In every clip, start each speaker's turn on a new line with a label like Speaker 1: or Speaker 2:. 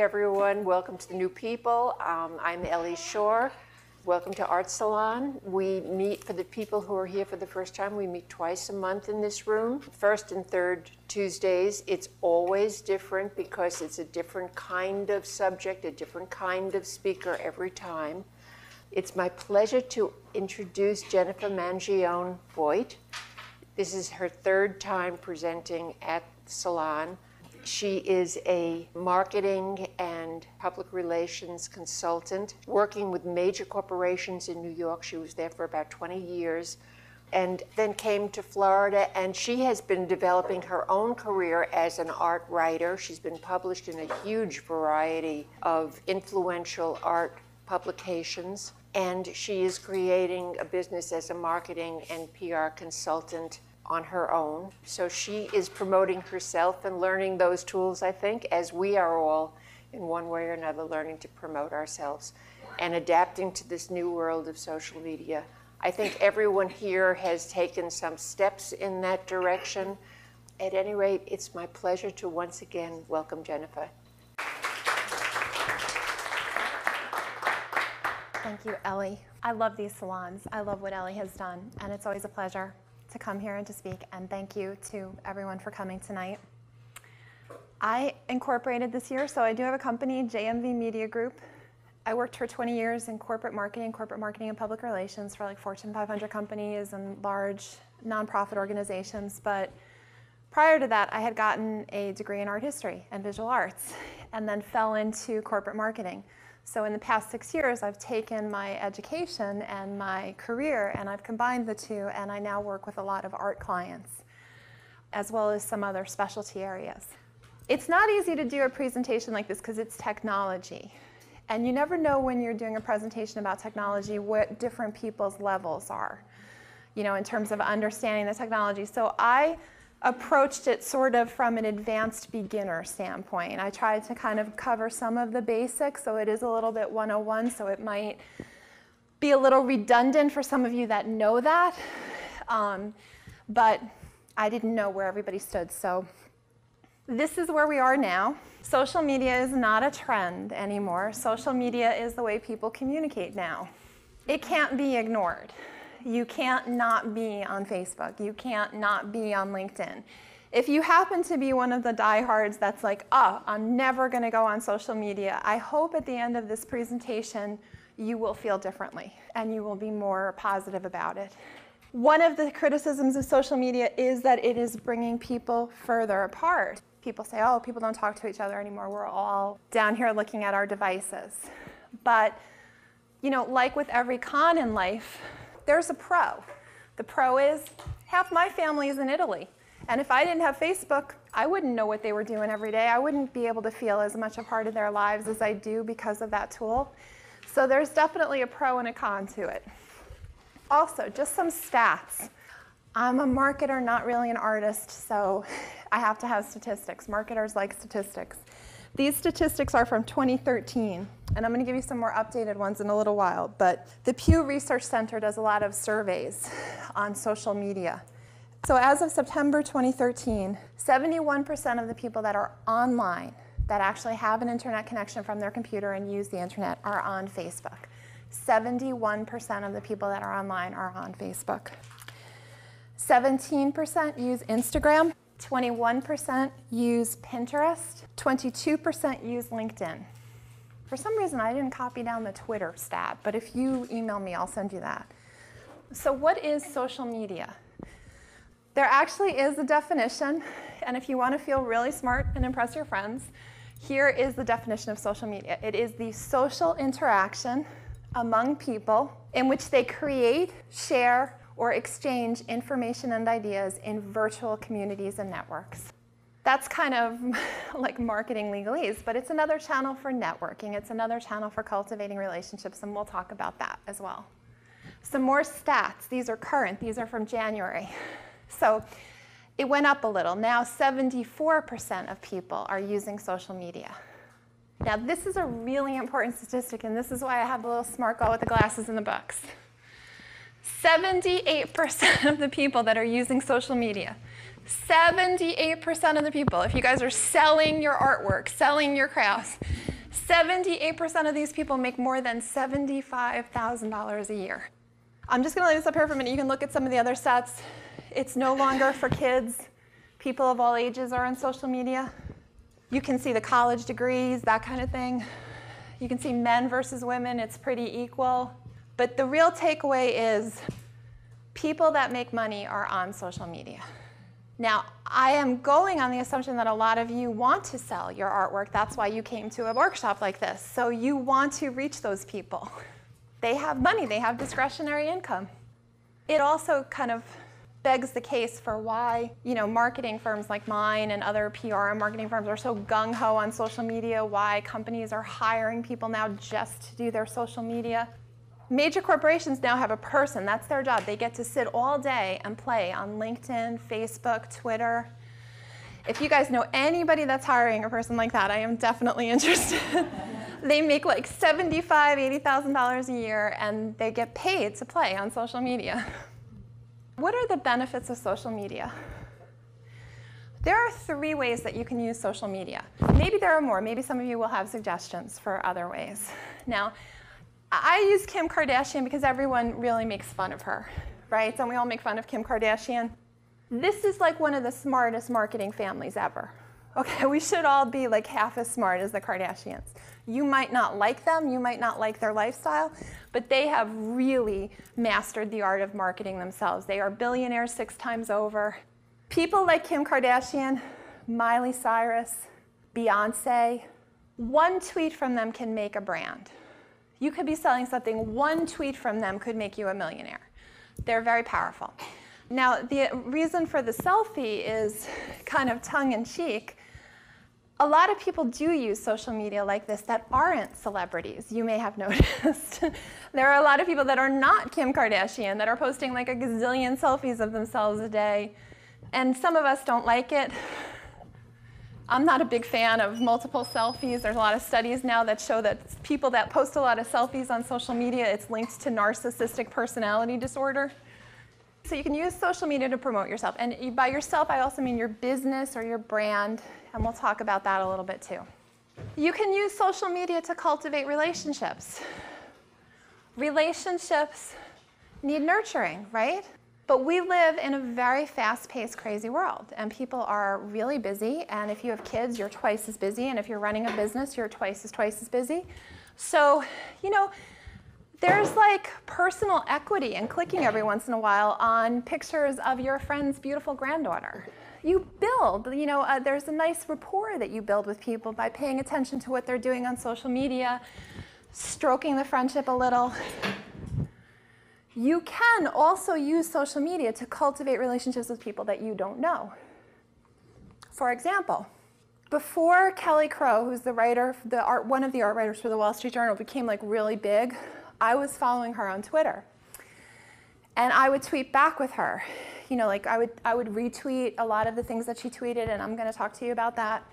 Speaker 1: everyone. Welcome to the new people. I'm Ellie Shore. Welcome to Art Salon. We meet, for the people who are here for the first time, we meet twice a month in this room. First and third Tuesdays. It's always different because it's a different kind of subject, a different kind of speaker every time. It's my pleasure to introduce Jenifer Mangione Vogt. This is her third time presenting at the Salon. She is a marketing and public relations consultant working with major corporations in New York. She was there for about 20 years and then came to Florida, and she has been developing her own career as an art writer. She's been published in a huge variety of influential art publications, and she is creating a business as a marketing and PR consultant on her own. So she is promoting herself and learning those tools, I think, as we are all, in one way or another, learning to promote ourselves and adapting to this new world of social media. I think everyone here has taken some steps in that direction. At any rate, it's my pleasure to once again welcome Jenifer.
Speaker 2: Thank you, Ellie. I love these salons. I love what Ellie has done, and it's always a pleasure to come here and to speak, and thank you to everyone for coming tonight. I incorporated this year, so I do have a company, JMV Media Group. I worked for 20 years in corporate marketing and public relations for like Fortune 500 companies and large nonprofit organizations, but prior to that, I had gotten a degree in art history and visual arts, and then fell into corporate marketing. So in the past 6 years, I've taken my education and my career, and I've combined the two, and I now work with a lot of art clients, as well as some other specialty areas. It's not easy to do a presentation like this because it's technology. And you never know when you're doing a presentation about technology what different people's levels are, you know, in terms of understanding the technology. So I approached it sort of from an advanced beginner standpoint. I tried to kind of cover some of the basics, so it is a little bit 101, so it might be a little redundant for some of you that know that, but I didn't know where everybody stood, so this is where we are now. Social media is not a trend anymore. Social media is the way people communicate now. It can't be ignored. You can't not be on Facebook. You can't not be on LinkedIn. If you happen to be one of the diehards that's like, oh, I'm never going to go on social media, I hope at the end of this presentation you will feel differently and you will be more positive about it. One of the criticisms of social media is that it is bringing people further apart. People say, oh, people don't talk to each other anymore. We're all down here looking at our devices. But, you know, like with every con in life, there's a pro. The pro is half my family is in Italy. And if I didn't have Facebook, I wouldn't know what they were doing every day. I wouldn't be able to feel as much a part of their lives as I do because of that tool. So there's definitely a pro and a con to it. Also, just some stats. I'm a marketer, not really an artist, so I have to have statistics. Marketers like statistics. These statistics are from 2013, and I'm going to give you some more updated ones in a little while, but the Pew Research Center does a lot of surveys on social media. So as of September 2013, 71% of the people that are online, that actually have an internet connection from their computer and use the internet, are on Facebook. 71% of the people that are online are on Facebook. 17% use Instagram. 21% use Pinterest, 22% use LinkedIn. For some reason, I didn't copy down the Twitter stat, but if you email me, I'll send you that. So what is social media? There actually is a definition, and if you want to feel really smart and impress your friends, here is the definition of social media. It is the social interaction among people in which they create, share, or exchange information and ideas in virtual communities and networks. That's kind of like marketing legalese, but it's another channel for networking. It's another channel for cultivating relationships, and we'll talk about that as well. Some more stats. These are current. These are from January. So it went up a little. Now 74% of people are using social media. Now this is a really important statistic, and this is why I have the little smart girl with the glasses and the books. 78% of the people that are using social media, 78% of the people, if you guys are selling your artwork, selling your crafts, 78% of these people make more than $75,000 a year. I'm just going to leave this up here for a minute. You can look at some of the other stats. It's no longer for kids. People of all ages are on social media. You can see the college degrees, that kind of thing. You can see men versus women. It's pretty equal. But the real takeaway is people that make money are on social media. Now, I am going on the assumption that a lot of you want to sell your artwork. That's why you came to a workshop like this. So you want to reach those people. They have money. They have discretionary income. It also kind of begs the case for why, marketing firms like mine and other PR and marketing firms are so gung-ho on social media, why companies are hiring people now just to do their social media. Major corporations now have a person. That's their job. They get to sit all day and play on LinkedIn, Facebook, Twitter. If you guys know anybody that's hiring a person like that, I am definitely interested. They make like $75,000, $80,000 a year, and they get paid to play on social media. What are the benefits of social media? There are 3 ways that you can use social media. Maybe there are more. Maybe some of you will have suggestions for other ways. Now, I use Kim Kardashian because everyone really makes fun of her, right? Don't we all make fun of Kim Kardashian? This is like one of the smartest marketing families ever. Okay, we should all be like half as smart as the Kardashians. You might not like them, you might not like their lifestyle, but they have really mastered the art of marketing themselves. They are billionaires 6 times over. People like Kim Kardashian, Miley Cyrus, Beyonce, one tweet from them can make a brand. You could be selling something, one tweet from them could make you a millionaire. They're very powerful. Now, the reason for the selfie is kind of tongue-in-cheek. A lot of people do use social media like this that aren't celebrities, you may have noticed. There are a lot of people that are not Kim Kardashian that are posting like a gazillion selfies of themselves a day, and some of us don't like it. I'm not a big fan of multiple selfies. There's a lot of studies now that show that people that post a lot of selfies on social media, it's linked to narcissistic personality disorder. So you can use social media to promote yourself. And by yourself, I also mean your business or your brand, and we'll talk about that a little bit too. You can use social media to cultivate relationships. Relationships need nurturing, right? But we live in a very fast-paced, crazy world, and people are really busy, and if you have kids, you're twice as busy, and if you're running a business, you're twice as busy. So, there's like personal equity in clicking every once in a while on pictures of your friend's beautiful granddaughter. You build, there's a nice rapport that you build with people by paying attention to what they're doing on social media, stroking the friendship a little. You can also use social media to cultivate relationships with people that you don't know. For example, before Kelly Crow, who's the writer, one of the art writers for the Wall Street Journal, became like really big, I was following her on Twitter. And I would tweet back with her. I would retweet a lot of the things that she tweeted, and I'm going to talk to you about that.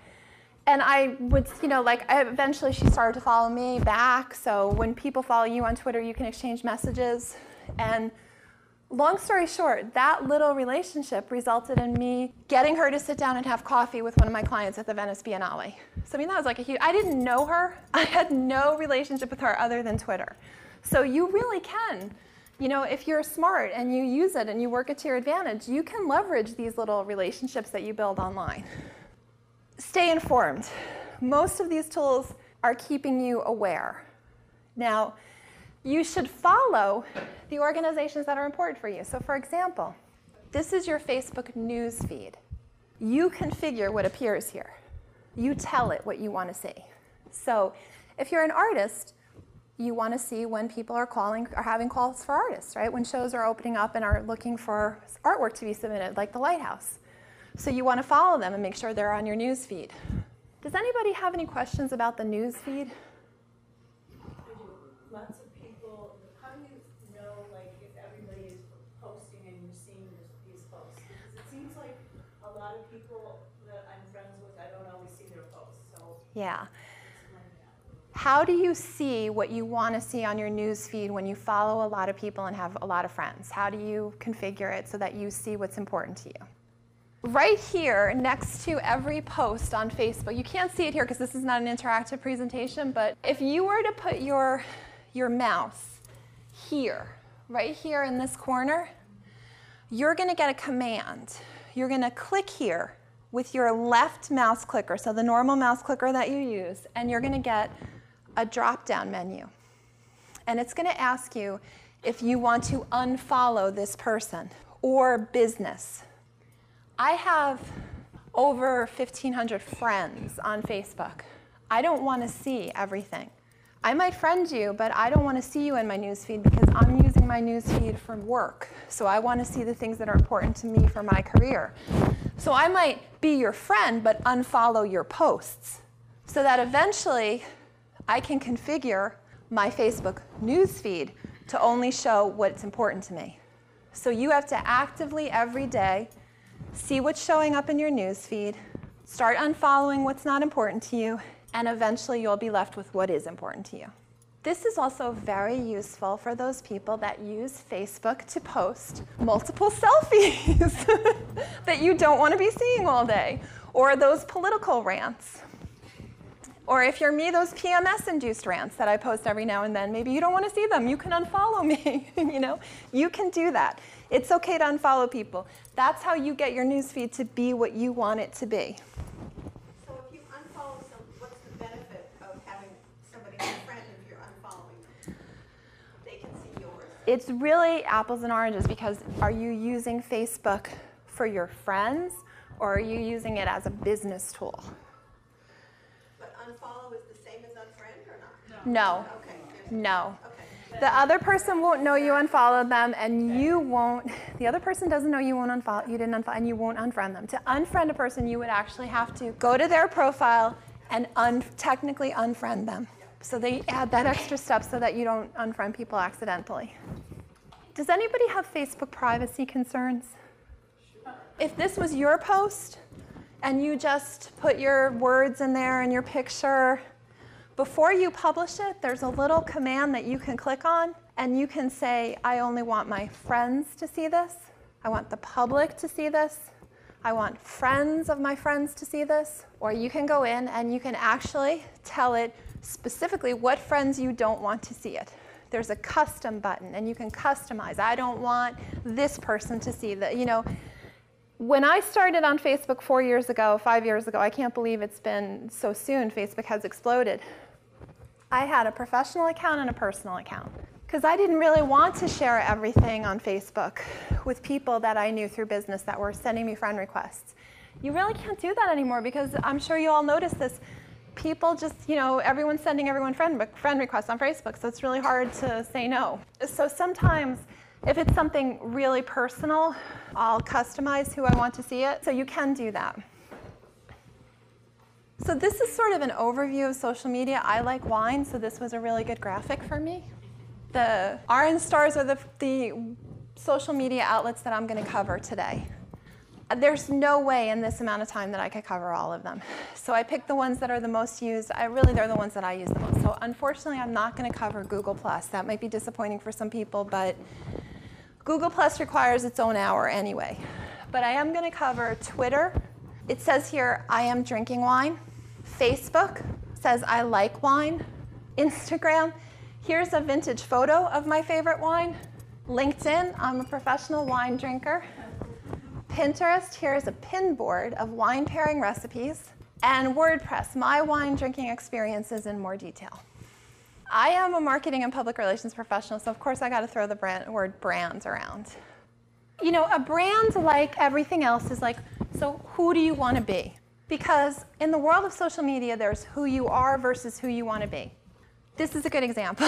Speaker 2: And I would, eventually she started to follow me back. So when people follow you on Twitter, you can exchange messages. And long story short, that little relationship resulted in me getting her to sit down and have coffee with one of my clients at the Venice Biennale. So that was like a huge, I didn't know her. I had no relationship with her other than Twitter. So you really can, if you're smart and you use it and you work it to your advantage, you can leverage these little relationships that you build online. Stay informed. Most of these tools are keeping you aware. Now, you should follow the organizations that are important for you. So for example, this is your Facebook news feed. You configure what appears here. You tell it what you want to see. So if you're an artist, you want to see when people are calling or having calls for artists, right? When shows are opening up and are looking for artwork to be submitted, like the Lighthouse. So you want to follow them and make sure they're on your news feed. Does anybody have any questions about the news feed?
Speaker 3: Lots of people, how do you know if everybody is posting and you're seeing these posts? Because it seems like a lot of people that I'm friends with, I don't always see their posts. So
Speaker 2: yeah. How do you see what you want to see on your news feed when you follow a lot of people and have a lot of friends? How do you configure it so that you see what's important to you? right here next to every post on Facebook, you can't see it here because this is not an interactive presentation, but if you were to put your mouse here, right here in this corner, you're going to get a command. You're going to click here with your left mouse clicker, so the normal mouse clicker that you use, and you're going to get a drop-down menu. And it's going to ask you if you want to unfollow this person or business. I have over 1,500 friends on Facebook. I don't want to see everything. I might friend you, but I don't want to see you in my newsfeed because I'm using my newsfeed for work. So I want to see the things that are important to me for my career. So I might be your friend, but unfollow your posts so that eventually I can configure my Facebook newsfeed to only show what's important to me. So you have to actively every day see what's showing up in your newsfeed, start unfollowing what's not important to you, and eventually you'll be left with what is important to you. This is also very useful for those people that use Facebook to post multiple selfies that you don't want to be seeing all day, or those political rants. Or if you're me, those PMS-induced rants that I post every now and then, maybe you don't want to see them. You can unfollow me. You can do that. It's okay to unfollow people. That's how you get your newsfeed to be what you want it to be.
Speaker 3: So if you unfollow someone, what's the benefit of having somebody as a friend if you're unfollowing them? They can see yours.
Speaker 2: It's really apples and oranges because are you using Facebook for your friends or are you using it as a business tool?
Speaker 3: Unfollow is the same as unfriend or not?
Speaker 2: No.
Speaker 3: Okay.
Speaker 2: No.
Speaker 3: Okay.
Speaker 2: The other person won't know you unfollowed them, and you won't. The other person doesn't know you didn't unfollow, and you won't unfriend them. To unfriend a person, you would actually have to go to their profile and technically unfriend them. So they add that extra step so that you don't unfriend people accidentally. Does anybody have Facebook privacy concerns? If this was your post, and you just put your words in there and your picture, before you publish it, there's a little command that you can click on, and you can say, I only want my friends to see this. I want the public to see this. I want friends of my friends to see this. Or you can go in and you can actually tell it specifically what friends you don't want to see it. There's a custom button, and you can customize. I don't want this person to see that, When I started on Facebook 5 years ago, I can't believe it's been so soon, Facebook has exploded. I had a professional account and a personal account because I didn't really want to share everything on Facebook with people that I knew through business that were sending me friend requests. You really can't do that anymore because I'm sure you all notice this. People just, everyone's sending everyone friend requests on Facebook, so it's really hard to say no. So sometimes, if it's something really personal, I'll customize who I want to see it, so you can do that. So this is sort of an overview of social media. I like wine, so this was a really good graphic for me. The orange stars are the social media outlets that I'm going to cover today. There's no way in this amount of time that I could cover all of them. So I picked the ones that are the most used. They're the ones that I use the most. So unfortunately, I'm not going to cover Google+. That might be disappointing for some people, but Google Plus requires its own hour anyway. But I am going to cover Twitter. It says here, I am drinking wine. Facebook says, I like wine. Instagram, here's a vintage photo of my favorite wine. LinkedIn, I'm a professional wine drinker. Pinterest, here's a pin board of wine pairing recipes. And WordPress, my wine drinking experiences in more detail. I am a marketing and public relations professional, so of course I got to throw the word brand around. A brand, like everything else, is like, so who do you want to be? Because in the world of social media, there's who you are versus who you want to be. This is a good example.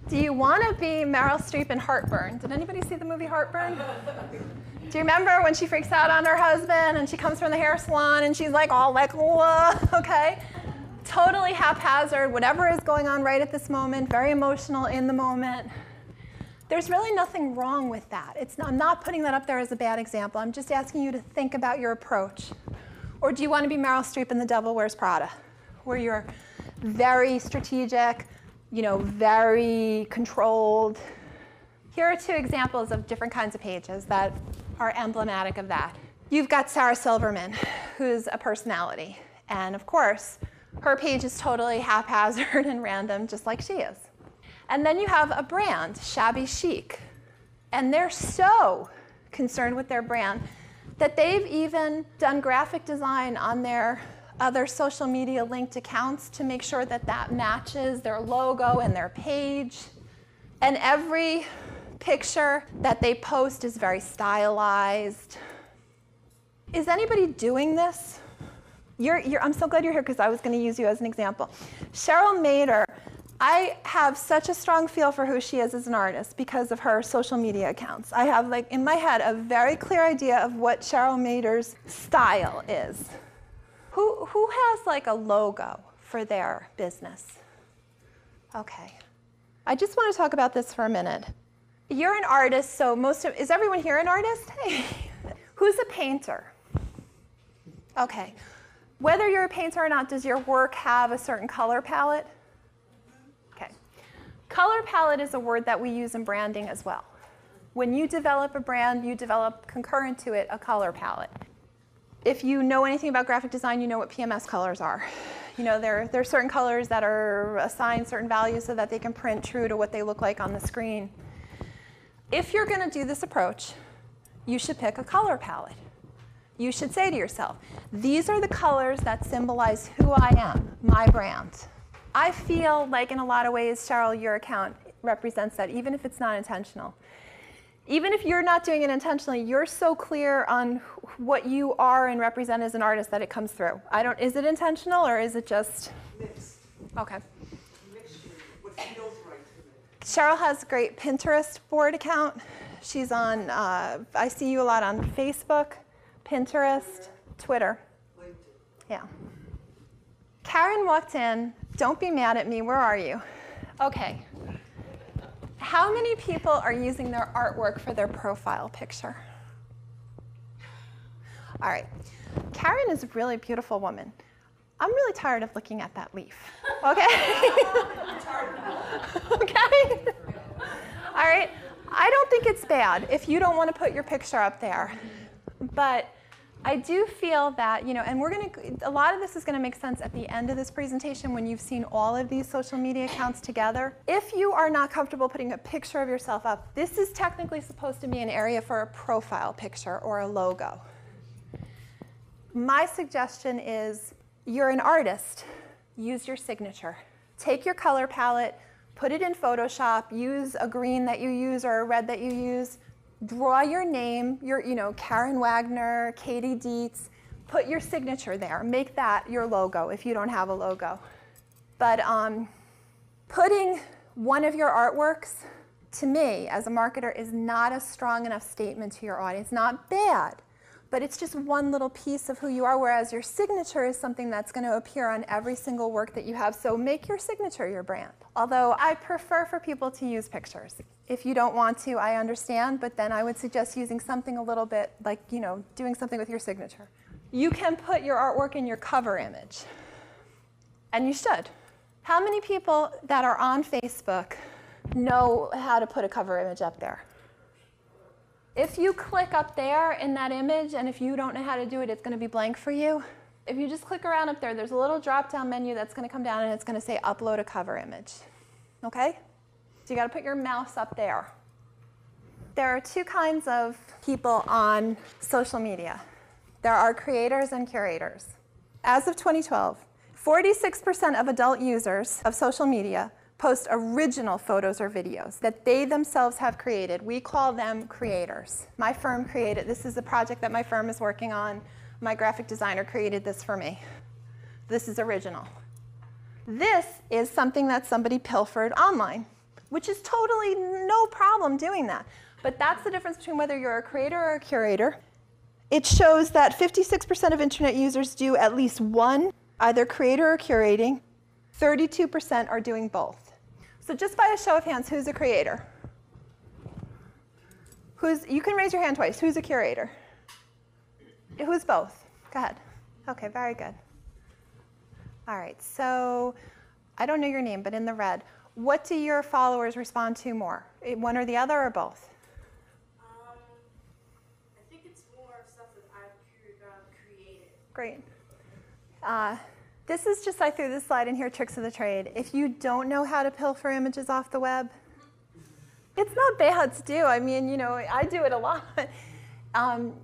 Speaker 2: Do you want to be Meryl Streep in Heartburn? Did anybody see the movie Heartburn? Do you remember when she freaks out on her husband and she comes from the hair salon and she's like all like, whoa, okay? Totally haphazard, whatever is going on right at this moment, very emotional in the moment. There's really nothing wrong with that. I'm not putting that up there as a bad example. I'm just asking you to think about your approach. Or do you want to be Meryl Streep in The Devil Wears Prada, where you're very strategic, very controlled? Here are two examples of different kinds of pages that are emblematic of that. You've got Sarah Silverman, who's a personality. And of course, her page is totally haphazard and random, just like she is. And then you have a brand, Shabby Chic. And they're so concerned with their brand that they've even done graphic design on their other social media linked accounts to make sure that that matches their logo and their page. And every picture that they post is very stylized. Is anybody doing this? I'm so glad you're here because I was going to use you as an example. Cheryl Mader, I have such a strong feel for who she is as an artist because of her social media accounts. I have, like, in my head, a very clear idea of what Cheryl Mader's style is. Who has, like, a logo for their business? Okay. I just want to talk about this for a minute. You're an artist, so is everyone here an artist? Hey. Who's a painter? Okay. Whether you're a painter or not, does your work have a certain color palette? Okay. Color palette is a word that we use in branding as well. When you develop a brand, you develop concurrent to it a color palette. If you know anything about graphic design, you know what PMS colors are. You know, there are certain colors that are assigned certain values so that they can print true to what they look like on the screen. If you're going to do this approach, you should pick a color palette. You should say to yourself, these are the colors that symbolize who I am, my brand. I feel like in a lot of ways, Cheryl, your account represents that, even if it's not intentional. Even if you're not doing it intentionally, you're so clear on what you are and represent as an artist that it comes through. Is it intentional or is it just?
Speaker 4: Mixed.
Speaker 2: Okay.
Speaker 4: Mixture, what feels right to me.
Speaker 2: Cheryl has a great Pinterest board account. She's on, I see you a lot on Facebook, Pinterest, Twitter.
Speaker 4: LinkedIn.
Speaker 2: Yeah. Karen walked in. Don't be mad at me. Where are you? Okay. How many people are using their artwork for their profile picture? All right. Karen is a really beautiful woman. I'm really tired of looking at that leaf. Okay? Okay? All right. I don't think it's bad if you don't want to put your picture up there. But I do feel that, and a lot of this is going to make sense at the end of this presentation when you've seen all of these social media accounts together. If you are not comfortable putting a picture of yourself up, this is technically supposed to be an area for a profile picture or a logo. My suggestion is, you're an artist, use your signature. Take your color palette, put it in Photoshop, use a green that you use or a red that you use, draw your name, Karen Wagner, Katie Dietz, put your signature there. Make that your logo if you don't have a logo. But putting one of your artworks, to me, as a marketer, is not a strong enough statement to your audience. Not bad, but it's just one little piece of who you are, whereas your signature is something that's going to appear on every single work that you have. So make your signature your brand. Although I prefer for people to use pictures. If you don't want to, I understand, but then I would suggest using something a little bit like, doing something with your signature. You can put your artwork in your cover image, and you should. How many people that are on Facebook know how to put a cover image up there? If you click up there in that image, and if you don't know how to do it, it's going to be blank for you. If you just click around up there, there's a little drop-down menu that's going to come down, and it's going to say upload a cover image. Okay? So you got to put your mouse up there. There are two kinds of people on social media. There are creators and curators. As of 2012, 46% of adult users of social media post original photos or videos that they themselves have created. We call them creators. My firm created, this is a project that my firm is working on. My graphic designer created this for me. This is original. This is something that somebody pilfered online, which is totally no problem doing that. But that's the difference between whether you're a creator or a curator. It shows that 56% of internet users do at least one, either creator or curating. 32% are doing both. So just by a show of hands, who's a creator? You can raise your hand twice. Who's a curator? Who's both? Go ahead. Okay, very good. All right, so I don't know your name, but in the red, what do your followers respond to more? One or the other or both?
Speaker 3: I think it's more stuff that I've
Speaker 2: Great. This is just, I threw this slide in here, tricks of the trade. If you don't know how to pilfer images off the web, it's not bad to do. I mean, you know, I do it a lot.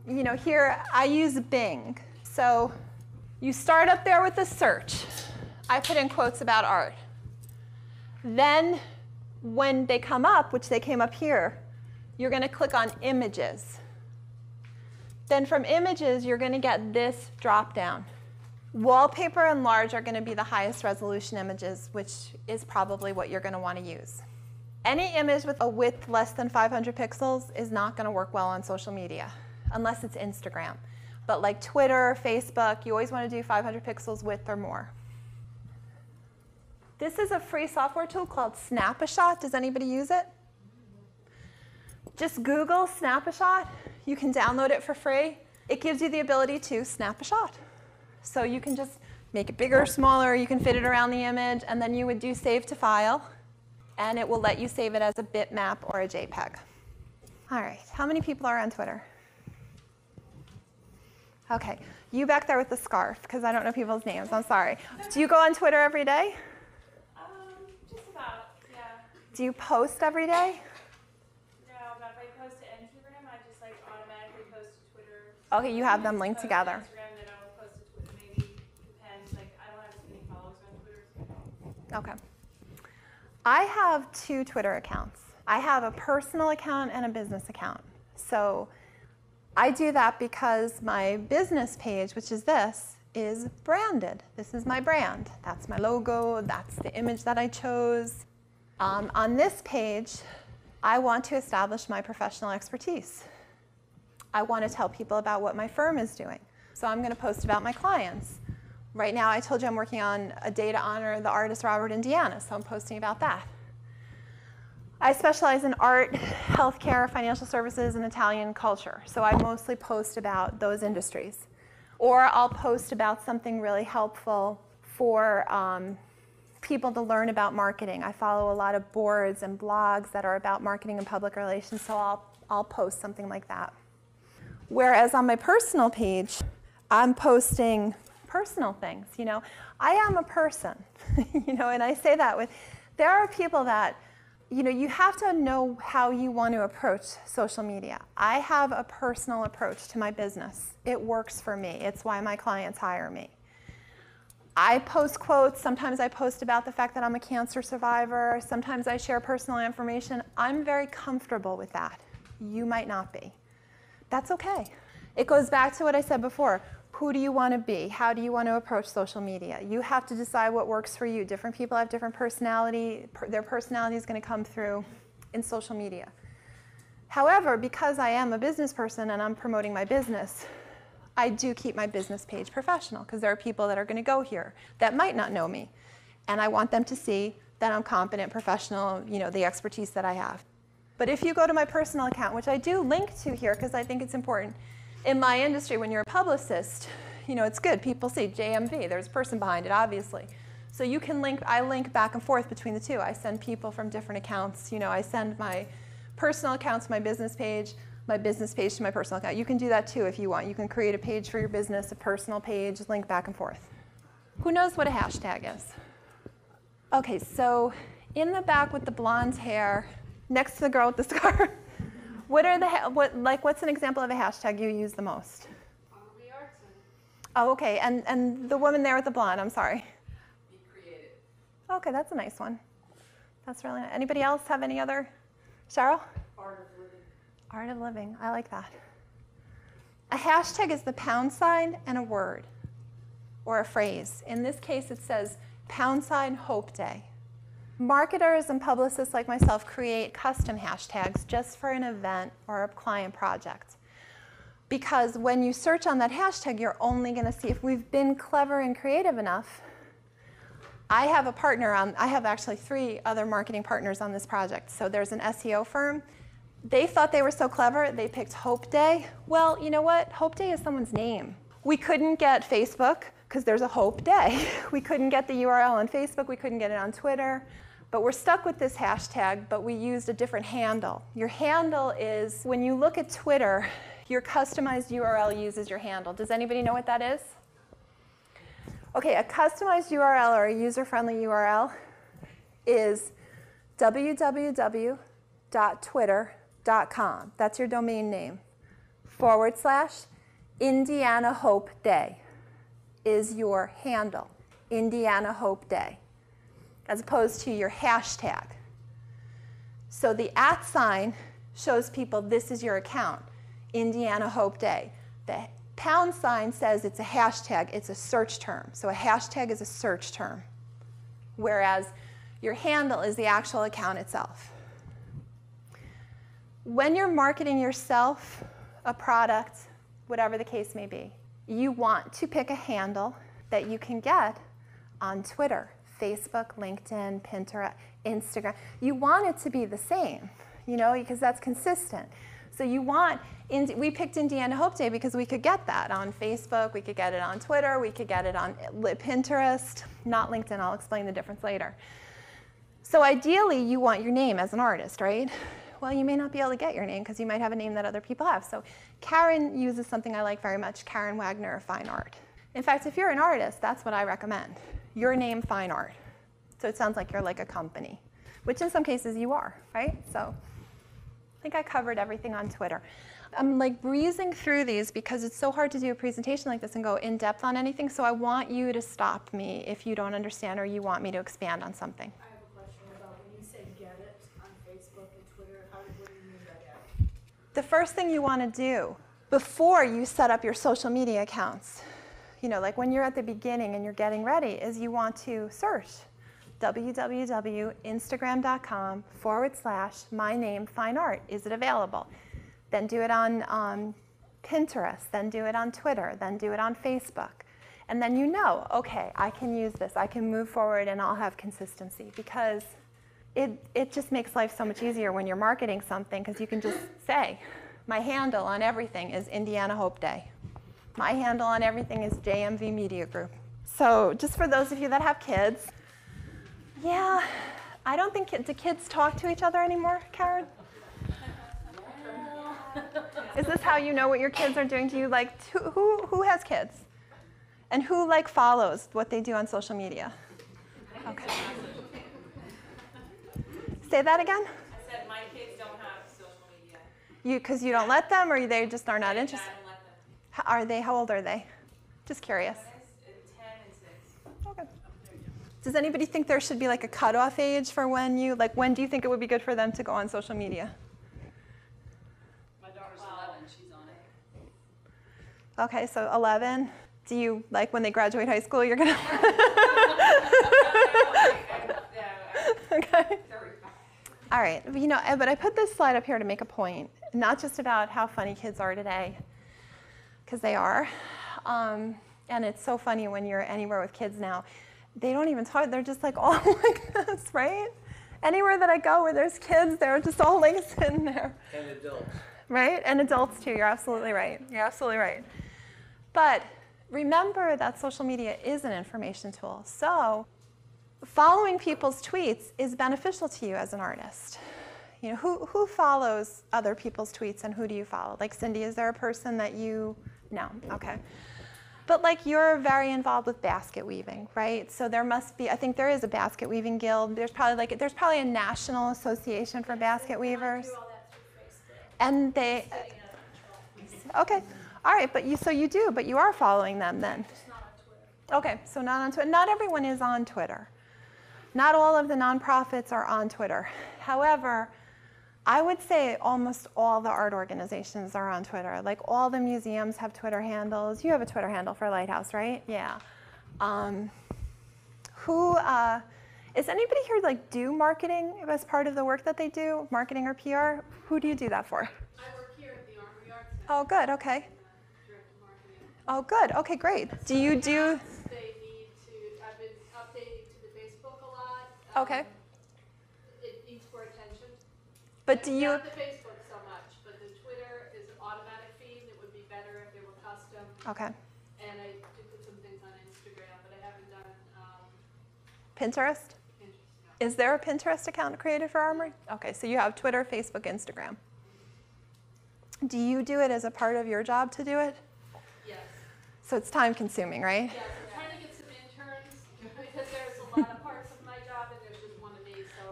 Speaker 2: You know, here I use Bing. So you start up there with a search. I put in quotes about art. Then when they come up, which they came up here, you're going to click on images. Then from images, you're going to get this drop down. Wallpaper and large are going to be the highest resolution images, which is probably what you're going to want to use. Any image with a width less than 500 pixels is not going to work well on social media, unless it's Instagram. But like Twitter, Facebook, you always want to do 500 pixels width or more. This is a free software tool called Snap-a-Shot. Does anybody use it? Just Google Snap-a-Shot. You can download it for free. It gives you the ability to snap a shot. So you can just make it bigger or smaller. You can fit it around the image. And then you would do save to file. And it will let you save it as a bitmap or a JPEG. All right. How many people are on Twitter? OK. You back there with the scarf, because I don't know people's names. I'm sorry. Do you go on Twitter every day?
Speaker 5: Just about, yeah.
Speaker 2: Do you post every day?
Speaker 5: No, but if I post to Instagram, I just like automatically post to Twitter.
Speaker 2: OK, you have them linked together.
Speaker 5: Instagram, then I'll post to Twitter. Maybe depends. Like I don't have as many followers on Twitter.
Speaker 2: OK. I have 2 Twitter accounts. I have a personal account and a business account. So I do that because my business page, which is this, is branded. This is my brand. That's my logo. That's the image that I chose. On this page, I want to establish my professional expertise. I want to tell people about what my firm is doing. So I'm going to post about my clients. Right now, I told you I'm working on a day to honor the artist Robert Indiana, so I'm posting about that. I specialize in art, healthcare, financial services, and Italian culture. So I mostly post about those industries. Or I'll post about something really helpful for people to learn about marketing. I follow a lot of boards and blogs that are about marketing and public relations, so I'll post something like that. Whereas on my personal page, I'm posting personal things. You know, I am a person, you know, and I say that with, there are people that, you know, you have to know how you want to approach social media. I have a personal approach to my business. It works for me. It's why my clients hire me. I post quotes. Sometimes I post about the fact that I'm a cancer survivor. Sometimes I share personal information. I'm very comfortable with that. You might not be. That's okay. It goes back to what I said before. Who do you want to be? How do you want to approach social media? You have to decide what works for you. Different people have different personality. Their personality is going to come through in social media. However, because I am a business person and I'm promoting my business, I do keep my business page professional because there are people that are going to go here that might not know me. And I want them to see that I'm competent, professional, you know, the expertise that I have. But if you go to my personal account, which I do link to here because I think it's important, in my industry, when you're a publicist, you know, it's good. People see JMV. There's a person behind it, obviously. So you can link. I link back and forth between the two. I send people from different accounts. You know, I send my personal account to my business page to my personal account. You can do that too if you want. You can create a page for your business, a personal page, link back and forth. Who knows what a hashtag is? OK, so in the back with the blonde hair, next to the girl with the scarf. What's an example of a hashtag you use the most? Oh, okay. And the woman there with the blonde, I'm sorry.
Speaker 4: Be creative.
Speaker 2: Okay, that's a nice one. That's really nice. Anybody else have any other? Cheryl?
Speaker 4: Art of living.
Speaker 2: Art of living. I like that. A hashtag is the # and a word or a phrase. In this case, it says # Hope Day. Marketers and publicists like myself create custom hashtags just for an event or a client project. Because when you search on that hashtag, you're only going to see, if we've been clever and creative enough. I have a partner I have actually 3 other marketing partners on this project. So there's an SEO firm. They thought they were so clever, they picked Hope Day. Well, you know what? Hope Day is someone's name. We couldn't get Facebook because there's a Hope Day. We couldn't get the URL on Facebook. We couldn't get it on Twitter. But we're stuck with this hashtag, but we used a different handle. Your handle is, when you look at Twitter, your customized URL uses your handle. Does anybody know what that is? Okay, a customized URL or a user-friendly URL is www.twitter.com. That's your domain name. / Indiana Hope Day is your handle. Indiana Hope Day, as opposed to your hashtag. So the @ sign shows people this is your account, Indiana Hope Day. The # sign says it's a hashtag, it's a search term. So a hashtag is a search term, whereas your handle is the actual account itself. When you're marketing yourself, a product, whatever the case may be, you want to pick a handle that you can get on Twitter, Facebook, LinkedIn, Pinterest, Instagram. You want it to be the same, because that's consistent. So you want, we picked Indiana Hope Day because we could get that on Facebook, we could get it on Twitter, we could get it on Pinterest, not LinkedIn. I'll explain the difference later. So ideally, you want your name as an artist, right? Well, you may not be able to get your name because you might have a name that other people have. So Karen uses something I like very much, Karen Wagner of Fine Art. In fact, if you're an artist, that's what I recommend. Your name, Fine Art. So it sounds like you're like a company, which in some cases you are, right? So I think I covered everything on Twitter. I'm like breezing through these because it's so hard to do a presentation like this and go in depth on anything. So I want you to stop me if you don't understand or you want me to expand on something.
Speaker 3: I have a question about when you say get it on Facebook and Twitter, what do you mean by that?
Speaker 2: The first thing you want to do before you set up your social media accounts, like when you're at the beginning and you're getting ready, is you want to search www.instagram.com / my name, Fine Art. Is it available? Then do it on Pinterest, then do it on Twitter, then do it on Facebook. And then okay, I can use this, I can move forward and I'll have consistency, because it just makes life so much easier when you're marketing something, because you can just say, my handle on everything is Indiana Hope Day. My handle on everything is JMV Media Group. So just for those of you that have kids, yeah, I don't think, do kids talk to each other anymore, Karen? Is this how you know what your kids are doing? Do you who has kids? And who follows what they do on social media? Okay. Say that again?
Speaker 5: I said my kids don't have social media.
Speaker 2: Because you don't let them, or they just are not interested?
Speaker 5: I don't let them.
Speaker 2: How old are they? Just curious.
Speaker 5: 10 and 6.
Speaker 2: Okay. Does anybody think there should be a cutoff age for when when do you think it would be good for them to go on social media?
Speaker 4: My daughter's 11, she's on it.
Speaker 2: Okay, so 11. Do you, when they graduate high school, you're going to... Okay. All right, but I put this slide up here to make a point, not just about how funny kids are today, because they are. And it's so funny when you're anywhere with kids now. They don't even talk, they're just all like this, right? Anywhere that I go where there's kids, they're just all sitting there.
Speaker 6: And adults.
Speaker 2: Right? And adults too, you're absolutely right. You're absolutely right. But remember that social media is an information tool. So following people's tweets is beneficial to you as an artist. Who follows other people's tweets and who do you follow? Cindy, is there a person that you, no, okay. But you're very involved with basket weaving, right? So there must be, I think there is a basket weaving guild. There's probably a national association for basket weavers.
Speaker 3: I do all that through Facebook.
Speaker 2: And they, okay, all right, but you do, but you are following them then.
Speaker 3: Just not on Twitter.
Speaker 2: Okay, so not on Twitter. Not everyone is on Twitter. Not all of the nonprofits are on Twitter. However, I would say almost all the art organizations are on Twitter. All the museums have Twitter handles. You have a Twitter handle for Lighthouse, right? Yeah. Is anybody here do marketing as part of the work that they do, marketing or PR? Who do you do that for?
Speaker 5: I work here at the Armory Arts Center.
Speaker 2: Oh, good, okay.
Speaker 5: Director of marketing.
Speaker 2: Oh, good, okay, great. Do you do,
Speaker 5: They need to, I've been updating to the Facebook a lot.
Speaker 2: okay,
Speaker 5: It needs more attention.
Speaker 2: but do you,
Speaker 5: Not the Facebook so much, but the Twitter is an automatic feed. It would be better if they were custom.
Speaker 2: okay.
Speaker 5: And I do put some things on Instagram, but I haven't done
Speaker 2: Pinterest?
Speaker 5: Pinterest. No.
Speaker 2: Is there a Pinterest account created for Armory? Okay, so you have Twitter, Facebook, Instagram. Do you do it as a part of your job to do it?
Speaker 5: Yes.
Speaker 2: So it's time consuming, right?
Speaker 5: Yes, I'm trying to get some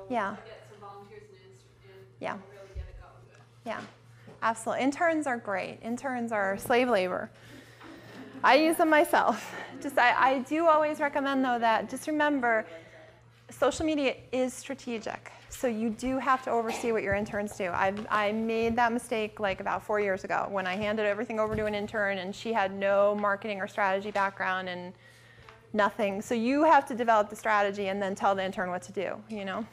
Speaker 2: Yeah.
Speaker 4: to get some volunteers and
Speaker 2: Yeah.
Speaker 4: really get it going good.
Speaker 2: Yeah, absolutely. Interns are great. Interns are slave labor. I use them myself. I do always recommend, though, that just remember, social media is strategic. So you do have to oversee what your interns do. I made that mistake like about 4 years ago when I handed everything over to an intern and she had no marketing or strategy background and nothing. So you have to develop the strategy and then tell the intern what to do, you know?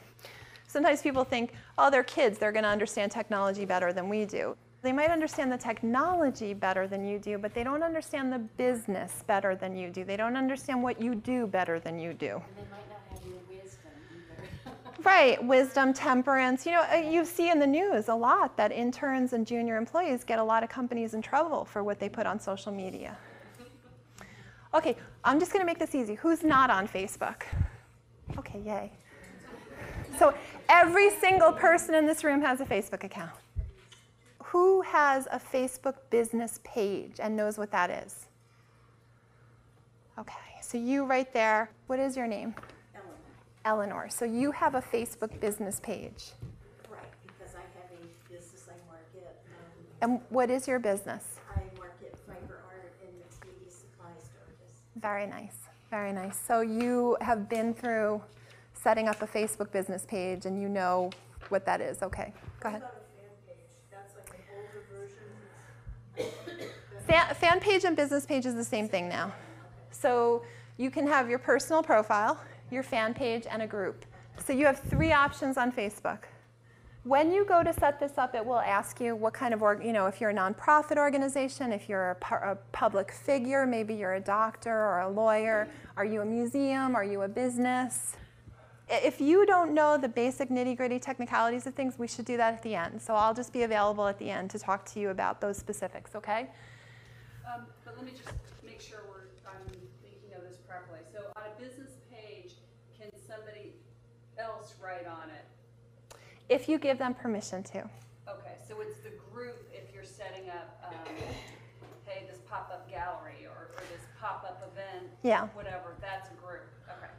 Speaker 2: Sometimes people think, oh, they're kids, they're going to understand technology better than we do. They might understand the technology better than you do, but they don't understand the business better than you do. They don't understand what you do better than you do.
Speaker 6: And they might not have your wisdom either.
Speaker 2: Right, wisdom, temperance. You know, you see in the news a lot that interns and junior employees get a lot of companies in trouble for what they put on social media. Okay, I'm just going to make this easy. Who's not on Facebook? Okay, yay. So every single person in this room has a Facebook account. Who has a Facebook business page and knows what that is? Okay, so you right there, what is your name? Eleanor. So you have a Facebook business page.
Speaker 6: Right, because I have a business I market.
Speaker 2: And what is your business?
Speaker 6: I market fiber art and mixed media supplies to artists.
Speaker 2: Very nice, very nice. So you have been through setting up a Facebook business page and you know what that is. Okay, go ahead.
Speaker 3: What about a fan page? That's like an older version.
Speaker 2: Fan page and business page is the same thing now. So you can have your personal profile, your fan page, and a group. So you have 3 options on Facebook. When you go to set this up, it will ask you what kind of, if you're a nonprofit organization, if you're a public figure, maybe you're a doctor or a lawyer, are you a museum, are you a business? If you don't know the basic nitty-gritty technicalities of things, we should do that at the end. So I'll just be available at the end to talk to you about those specifics, okay?
Speaker 4: But let me just make sure I'm thinking of this properly. So on a business page, can somebody else write on it?
Speaker 2: If you give them permission to.
Speaker 4: Okay, so it's the group if you're setting up, hey, this pop-up gallery or this pop-up event,
Speaker 2: Yeah.
Speaker 4: whatever, that's a group. Okay.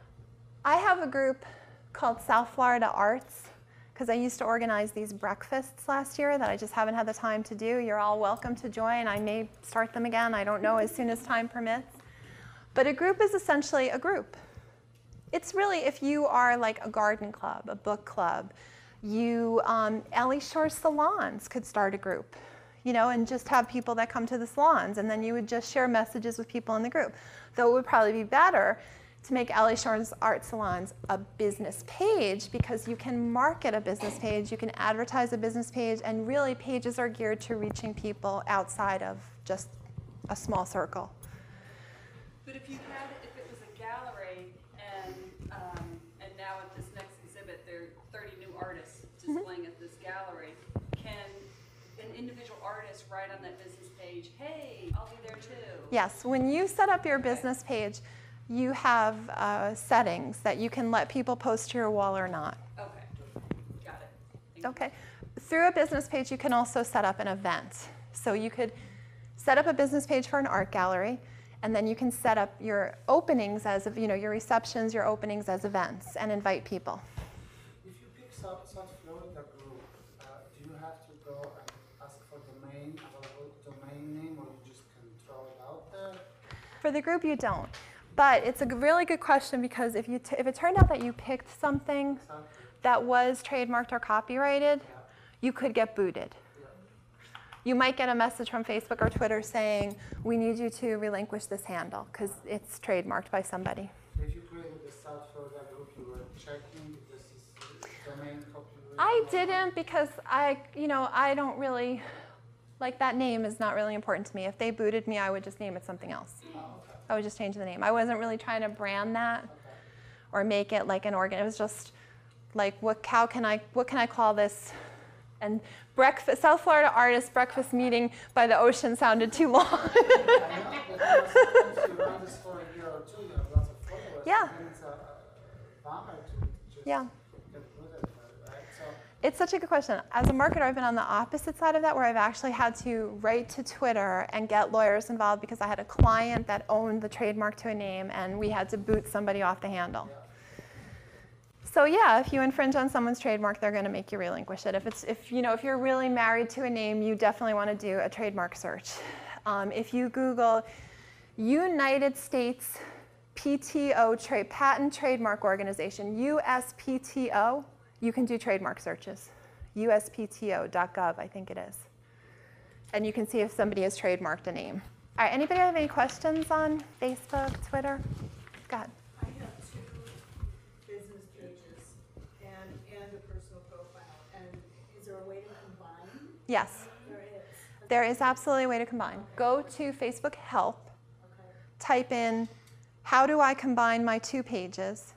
Speaker 2: I have a group called South Florida Arts because I used to organize these breakfasts last year that I just haven't had the time to do. You're all welcome to join. I may start them again. I don't know, as soon as time permits. But a group is essentially a group. It's really if you are like a garden club, a book club. Ellie Shore salons could start a group, and just have people that come to the salons, and then you would just share messages with people in the group. Though it would probably be better to make Ellie Shore's art salons a business page because you can market a business page, you can advertise a business page, and really pages are geared to reaching people outside of just a small circle.
Speaker 4: But if it was a gallery and now at this next exhibit there are 30 new artists displaying at this gallery, can an individual artist write on that business page, hey, I'll be there too?
Speaker 2: Yes, when you set up your business page, you have settings that you can let people post to your wall or not.
Speaker 4: Okay, got it. Thank you.
Speaker 2: Okay. Through a business page, you can also set up an event. So you could set up a business page for an art gallery, and then you can set up your openings as, your receptions, your openings as events, and invite people.
Speaker 7: If you pick South Florida group, do you have to go and ask for domain name, or you just can throw it out there?
Speaker 2: For the group, you don't. But it's a really good question because if it turned out that you picked something that was trademarked or copyrighted, you could get booted. You might get a message from Facebook or Twitter saying, we need you to relinquish this handle because it's trademarked by somebody.
Speaker 7: If you created the South Florida group, you were checking if this is domain copyright?
Speaker 2: I didn't because I don't really, that name is not really important to me. If they booted me, I would just name it something else.
Speaker 7: Oh, okay.
Speaker 2: I would just change the name. I wasn't really trying to brand that or make it like an organ. It was just like, what can I call this? And South Florida artist breakfast meeting by the ocean sounded too long.
Speaker 7: I know, but sometimes you run this for a year or two, you have lots of followers.
Speaker 2: Yeah.
Speaker 7: And it's a bummer to just
Speaker 2: Yeah.
Speaker 7: get booted, right? So,
Speaker 2: It's such a good question. As a marketer, I've been on the opposite side of that where I've actually had to write to Twitter and get lawyers involved because I had a client that owned the trademark to a name and we had to boot somebody off the handle. So yeah, if you infringe on someone's trademark, they're going to make you relinquish it. If you're really married to a name, you definitely want to do a trademark search. If you Google United States PTO, Patent Trademark Organization, USPTO, you can do trademark searches. USPTO.gov, I think it is. And you can see if somebody has trademarked a name. All right, anybody have any questions on Facebook, Twitter? Go ahead.
Speaker 3: I have 2 business pages and a personal profile. And is there a way to combine?
Speaker 2: Yes,
Speaker 3: There is.
Speaker 2: there is absolutely a way to combine. Go to Facebook Help,
Speaker 3: Okay.
Speaker 2: type in, how do I combine my 2 pages?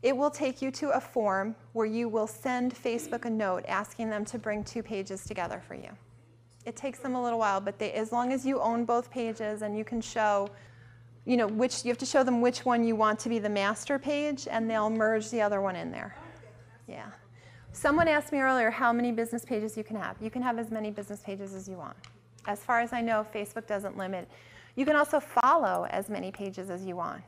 Speaker 2: It will take you to a form where you will send Facebook a note asking them to bring 2 pages together for you. It takes them a little while, but as long as you own both pages and you can show, you have to show them which one you want to be the master page, and they'll merge the other one in there. Yeah. Someone asked me earlier how many business pages you can have. You can have as many business pages as you want. As far as I know, Facebook doesn't limit. You can also follow as many pages as you want.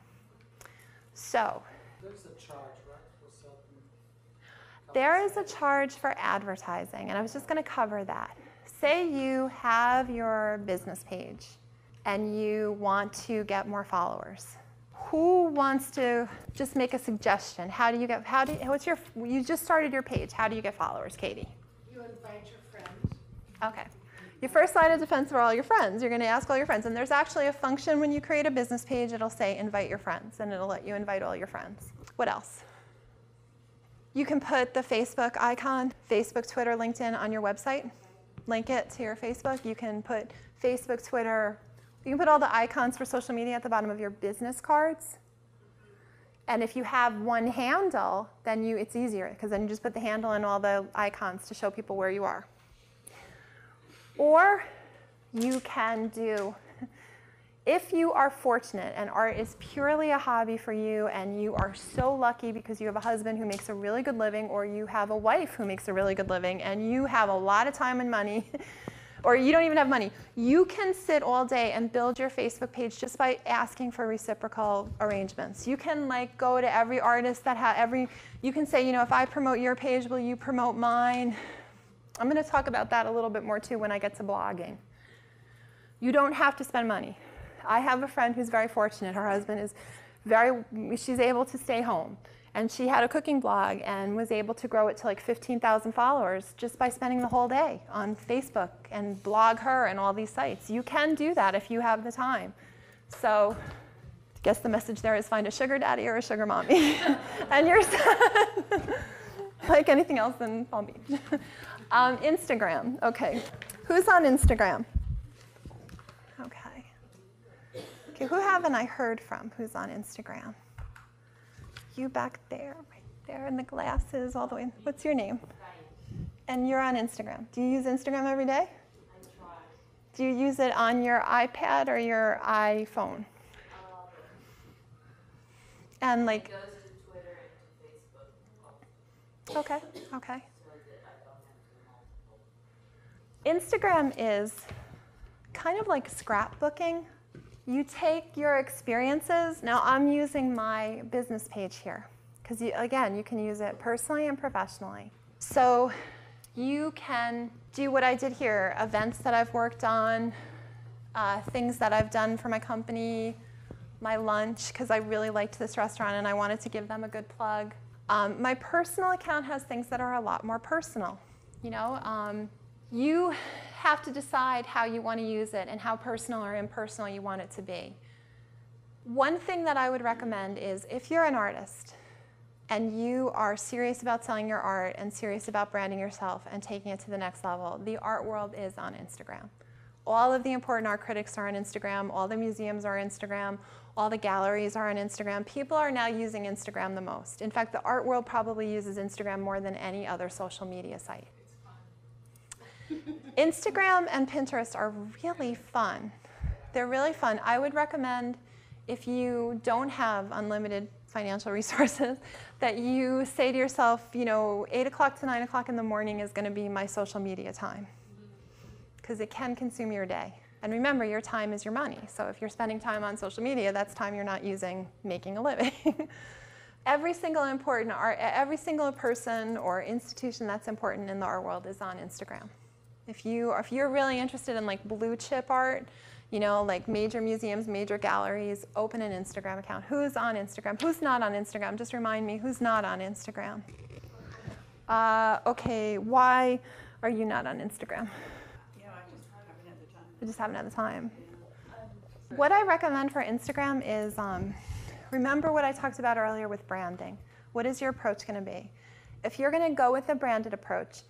Speaker 2: So,
Speaker 7: There's a charge, right, for certain
Speaker 2: there is a charge for advertising, and I was just going to cover that. Say you have your business page and you want to get more followers. Who wants to just make a suggestion? You just started your page. How do you get followers, Katie?
Speaker 6: You invite your friends.
Speaker 2: Okay. Your first line of defense are all your friends. You're going to ask all your friends. And there's actually a function when you create a business page, it'll say invite your friends, and it'll let you invite all your friends. What else? You can put the Facebook icon, Facebook, Twitter, LinkedIn on your website. Link it to your Facebook. You can put Facebook, Twitter. You can put all the icons for social media at the bottom of your business cards. And if you have one handle, then it's easier, because then you just put the handle and all the icons to show people where you are. Or you can do, if you are fortunate and art is purely a hobby for you and you are so lucky because you have a husband who makes a really good living, or you have a wife who makes a really good living, and you have a lot of time and money, or you don't even have money, you can sit all day and build your Facebook page just by asking for reciprocal arrangements. You can go to every artist you can say, if I promote your page, will you promote mine? I'm going to talk about that a little bit more too when I get to blogging. You don't have to spend money. I have a friend who's very fortunate. Her husband is she's able to stay home. And she had a cooking blog and was able to grow it to 15,000 followers just by spending the whole day on Facebook and blog her and all these sites. You can do that if you have the time. So I guess the message there is find a sugar daddy or a sugar mommy. And you're like anything else in Palm Beach. Instagram, okay. Who's on Instagram? Okay, who haven't I heard from who's on Instagram? You back there, right there in the glasses all the way. What's your name? And you're on Instagram. Do you use Instagram every day?
Speaker 6: I try.
Speaker 2: Do you use it on your iPad or your iPhone? And
Speaker 6: It goes to Twitter and to Facebook.
Speaker 2: okay.
Speaker 6: So that I don't have to multiple.
Speaker 2: Instagram is kind of like scrapbooking. You take your experiences. Now I'm using my business page here because, again, you can use it personally and professionally. So you can do what I did here, events that I've worked on, things that I've done for my company, my lunch, because I really liked this restaurant and I wanted to give them a good plug. My personal account has things that are a lot more personal. You have to decide how you want to use it and how personal or impersonal you want it to be. One thing that I would recommend is if you're an artist and you are serious about selling your art and serious about branding yourself and taking it to the next level, the art world is on Instagram. All of the important art critics are on Instagram, all the museums are on Instagram, all the galleries are on Instagram. People are now using Instagram the most. In fact, the art world probably uses Instagram more than any other social media site. Instagram and Pinterest are really fun. They're really fun. I would recommend, if you don't have unlimited financial resources, that you say to yourself, 8 o'clock to 9 o'clock in the morning is going to be my social media time. Because it can consume your day. And remember, your time is your money. So if you're spending time on social media, that's time you're not using making a living. Every single important art, every single person or institution that's important in the art world is on Instagram. If you're really interested in like blue chip art, you know, like major museums, major galleries, open an Instagram account. Who's on Instagram? Who's not on Instagram? Just remind me, who's not on Instagram? Okay, why are you not on Instagram? I just haven't had the time. What I recommend for Instagram is, remember what I talked about earlier with branding. What is your approach going to be? If you're going to go with a branded approach,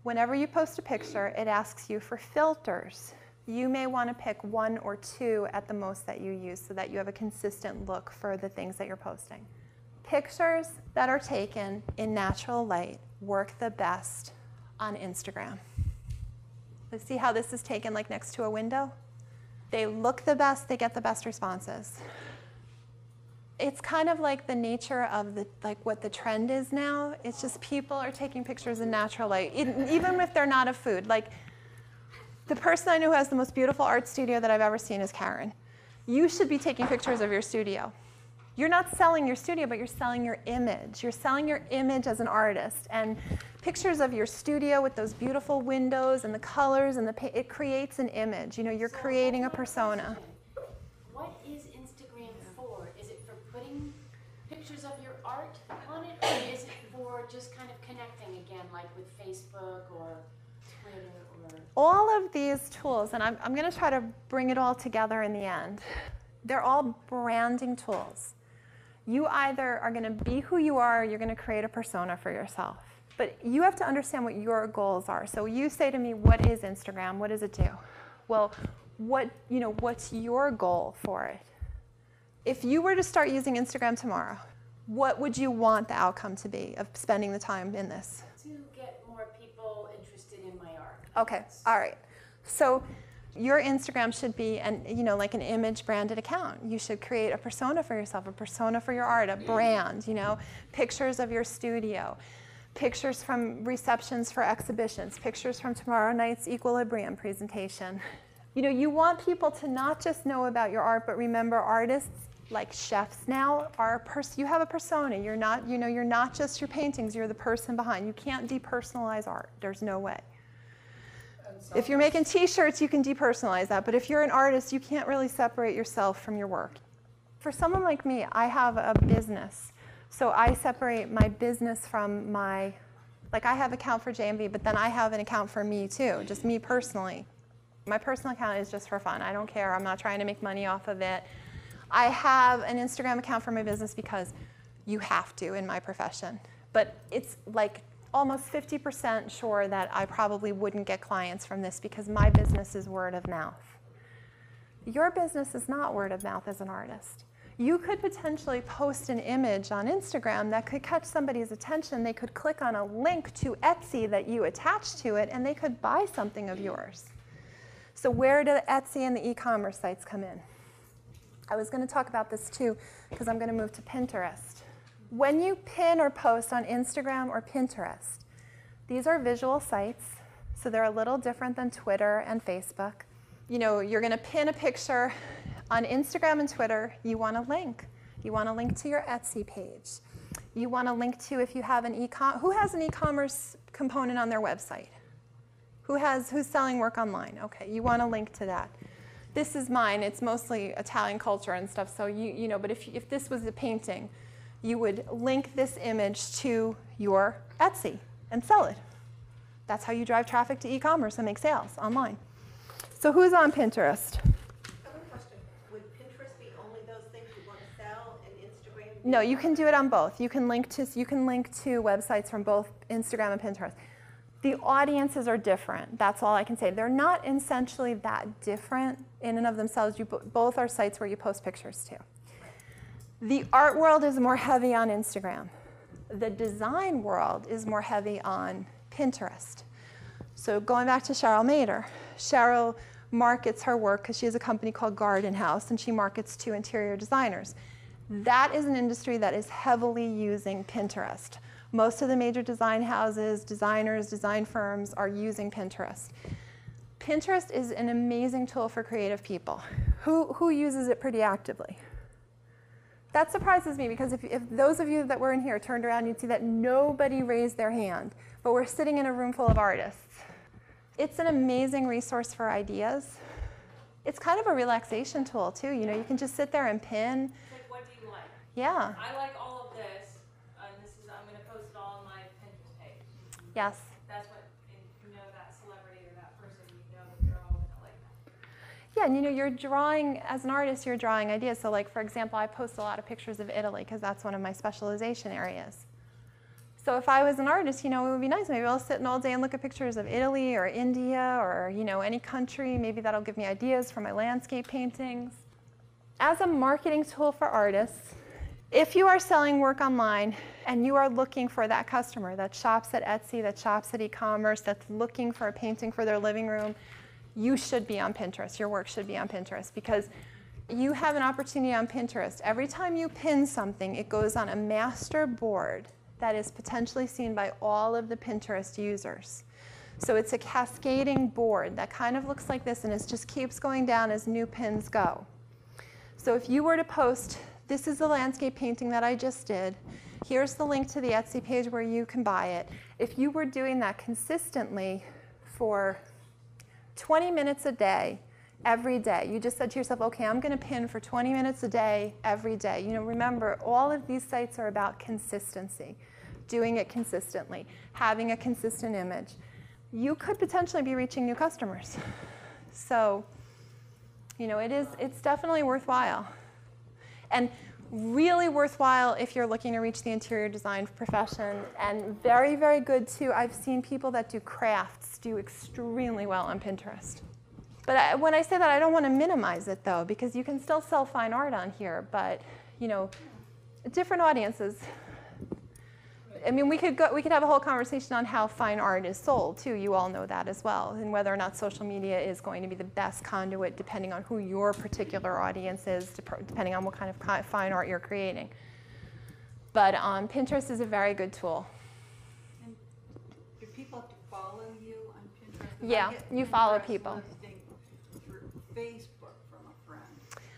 Speaker 2: whenever you post a picture, it asks you for filters. You may want to pick 1 or 2 at the most that you use so that you have a consistent look for the things that you're posting. Pictures that are taken in natural light work the best on Instagram. Let's see how this is taken like next to a window. They look the best, they get the best responses. It's kind of like the nature of what the trend is now. It's just people are taking pictures in natural light, even if they're not of food. Like the person I know who has the most beautiful art studio that I've ever seen is Karen. You should be taking pictures of your studio. You're not selling your studio, but you're selling your image. You're selling your image as an artist. And pictures of your studio with those beautiful windows and the colors and it creates an image. You know, you're creating a persona.
Speaker 6: What is Instagram for? Is it for putting pictures of your art on it, or is it for just kind of connecting again, like with Facebook or Twitter or?
Speaker 2: All of these tools, and I'm going to try to bring it all together in the end, they're all branding tools. You either are going to be who you are, or you're going to create a persona for yourself. But you have to understand what your goals are. So you say to me, what is Instagram? What does it do? Well, what's your goal for it? If you were to start using Instagram tomorrow, what would you want the outcome to be of spending the time in this?
Speaker 6: To get more people interested in my art.
Speaker 2: Okay, all right. So your Instagram should be like an image branded account. You should create a persona for yourself, a persona for your art, a brand, pictures of your studio, pictures from receptions for exhibitions, pictures from tomorrow night's Equilibrium presentation. You want people to not just know about your art, but remember artists like chefs now are you have a persona. You're not just your paintings, you're the person behind. You can't depersonalize art. There's no way. If you're making t-shirts, you can depersonalize that, but if you're an artist, you can't really separate yourself from your work. For someone like me, I have a business, so I separate my business from I have an account for JMV, but then I have an account for me too, just me personally. My personal account is just for fun. I don't care. I'm not trying to make money off of it. I have an Instagram account for my business because you have to in my profession, but it's like almost 50% sure that I probably wouldn't get clients from this because my business is word of mouth. Your business is not word of mouth as an artist. You could potentially post an image on Instagram that could catch somebody's attention. They could click on a link to Etsy that you attach to it, and they could buy something of yours. So where do Etsy and the e-commerce sites come in? I was going to talk about this too because I'm going to move to Pinterest. When you pin or post on Instagram or Pinterest, these are visual sites, so they're a little different than Twitter and Facebook. You're going to pin a picture on Instagram and Twitter. You want a link. You want a link to your Etsy page. You want a link to if you have who has an e-commerce component on their website? Who's selling work online? Okay, you want a link to that. This is mine. It's mostly Italian culture and stuff. So but if this was a painting, you would link this image to your Etsy and sell it. That's how you drive traffic to e-commerce and make sales online. So who's on Pinterest?
Speaker 8: I have a question. Would Pinterest be only those things you want to sell and Instagram?
Speaker 2: No, you can do it on both. You can link to websites from both Instagram and Pinterest. The audiences are different. That's all I can say. They're not essentially that different in and of themselves. Both are sites where you post pictures too. The art world is more heavy on Instagram. The design world is more heavy on Pinterest. So going back to Cheryl Mader, Cheryl markets her work because she has a company called Garden House, and she markets to interior designers. That is an industry that is heavily using Pinterest. Most of the major design houses, designers, design firms are using Pinterest. Pinterest is an amazing tool for creative people. Who uses it pretty actively? That surprises me because if those of you that were in here turned around, you'd see that nobody raised their hand, but we're sitting in a room full of artists. It's an amazing resource for ideas. It's kind of a relaxation tool too. You know, you can just sit there and pin.
Speaker 5: Like, what do you like?
Speaker 2: Yeah.
Speaker 5: I like all of this, and I'm going to post it all on my Pinterest page.
Speaker 2: Yes.
Speaker 5: That's what, and you know that celebrity or that person, you know that they're all going to like that.
Speaker 2: Yeah, and you know, you're drawing, as an artist, you're drawing ideas. So like, for example, I post a lot of pictures of Italy because that's one of my specialization areas. So if I was an artist, you know, it would be nice. Maybe I'll sit all day and look at pictures of Italy or India or, you know, any country. Maybe that'll give me ideas for my landscape paintings. As a marketing tool for artists, if you are selling work online and you are looking for that customer that shops at Etsy, that shops at e-commerce, that's looking for a painting for their living room, you should be on Pinterest. Your work should be on Pinterest because you have an opportunity on Pinterest. Every time you pin something, it goes on a master board that is potentially seen by all of the Pinterest users. So it's a cascading board that kind of looks like this, and it just keeps going down as new pins go. So if you were to post, this is the landscape painting that I just did, here's the link to the Etsy page where you can buy it. If you were doing that consistently for 20 minutes a day, every day, you just said to yourself, okay, I'm going to pin for 20 minutes a day, every day. You know, remember, all of these sites are about consistency, doing it consistently, having a consistent image. You could potentially be reaching new customers. So, you know, it's definitely worthwhile. And really worthwhile if you're looking to reach the interior design profession, and very, very good too. I've seen people that do crafts do extremely well on Pinterest. But when I say that, I don't want to minimize it though, because you can still sell fine art on here, but you know, different audiences. I mean, we could have a whole conversation on how fine art is sold too. You all know that as well, and whether or not social media is going to be the best conduit depending on who your particular audience is, depending on what kind of fine art you're creating. But Pinterest is a very good tool.
Speaker 9: And do people have to follow you on Pinterest?
Speaker 2: Yeah, you follow people.
Speaker 9: Through Facebook from a friend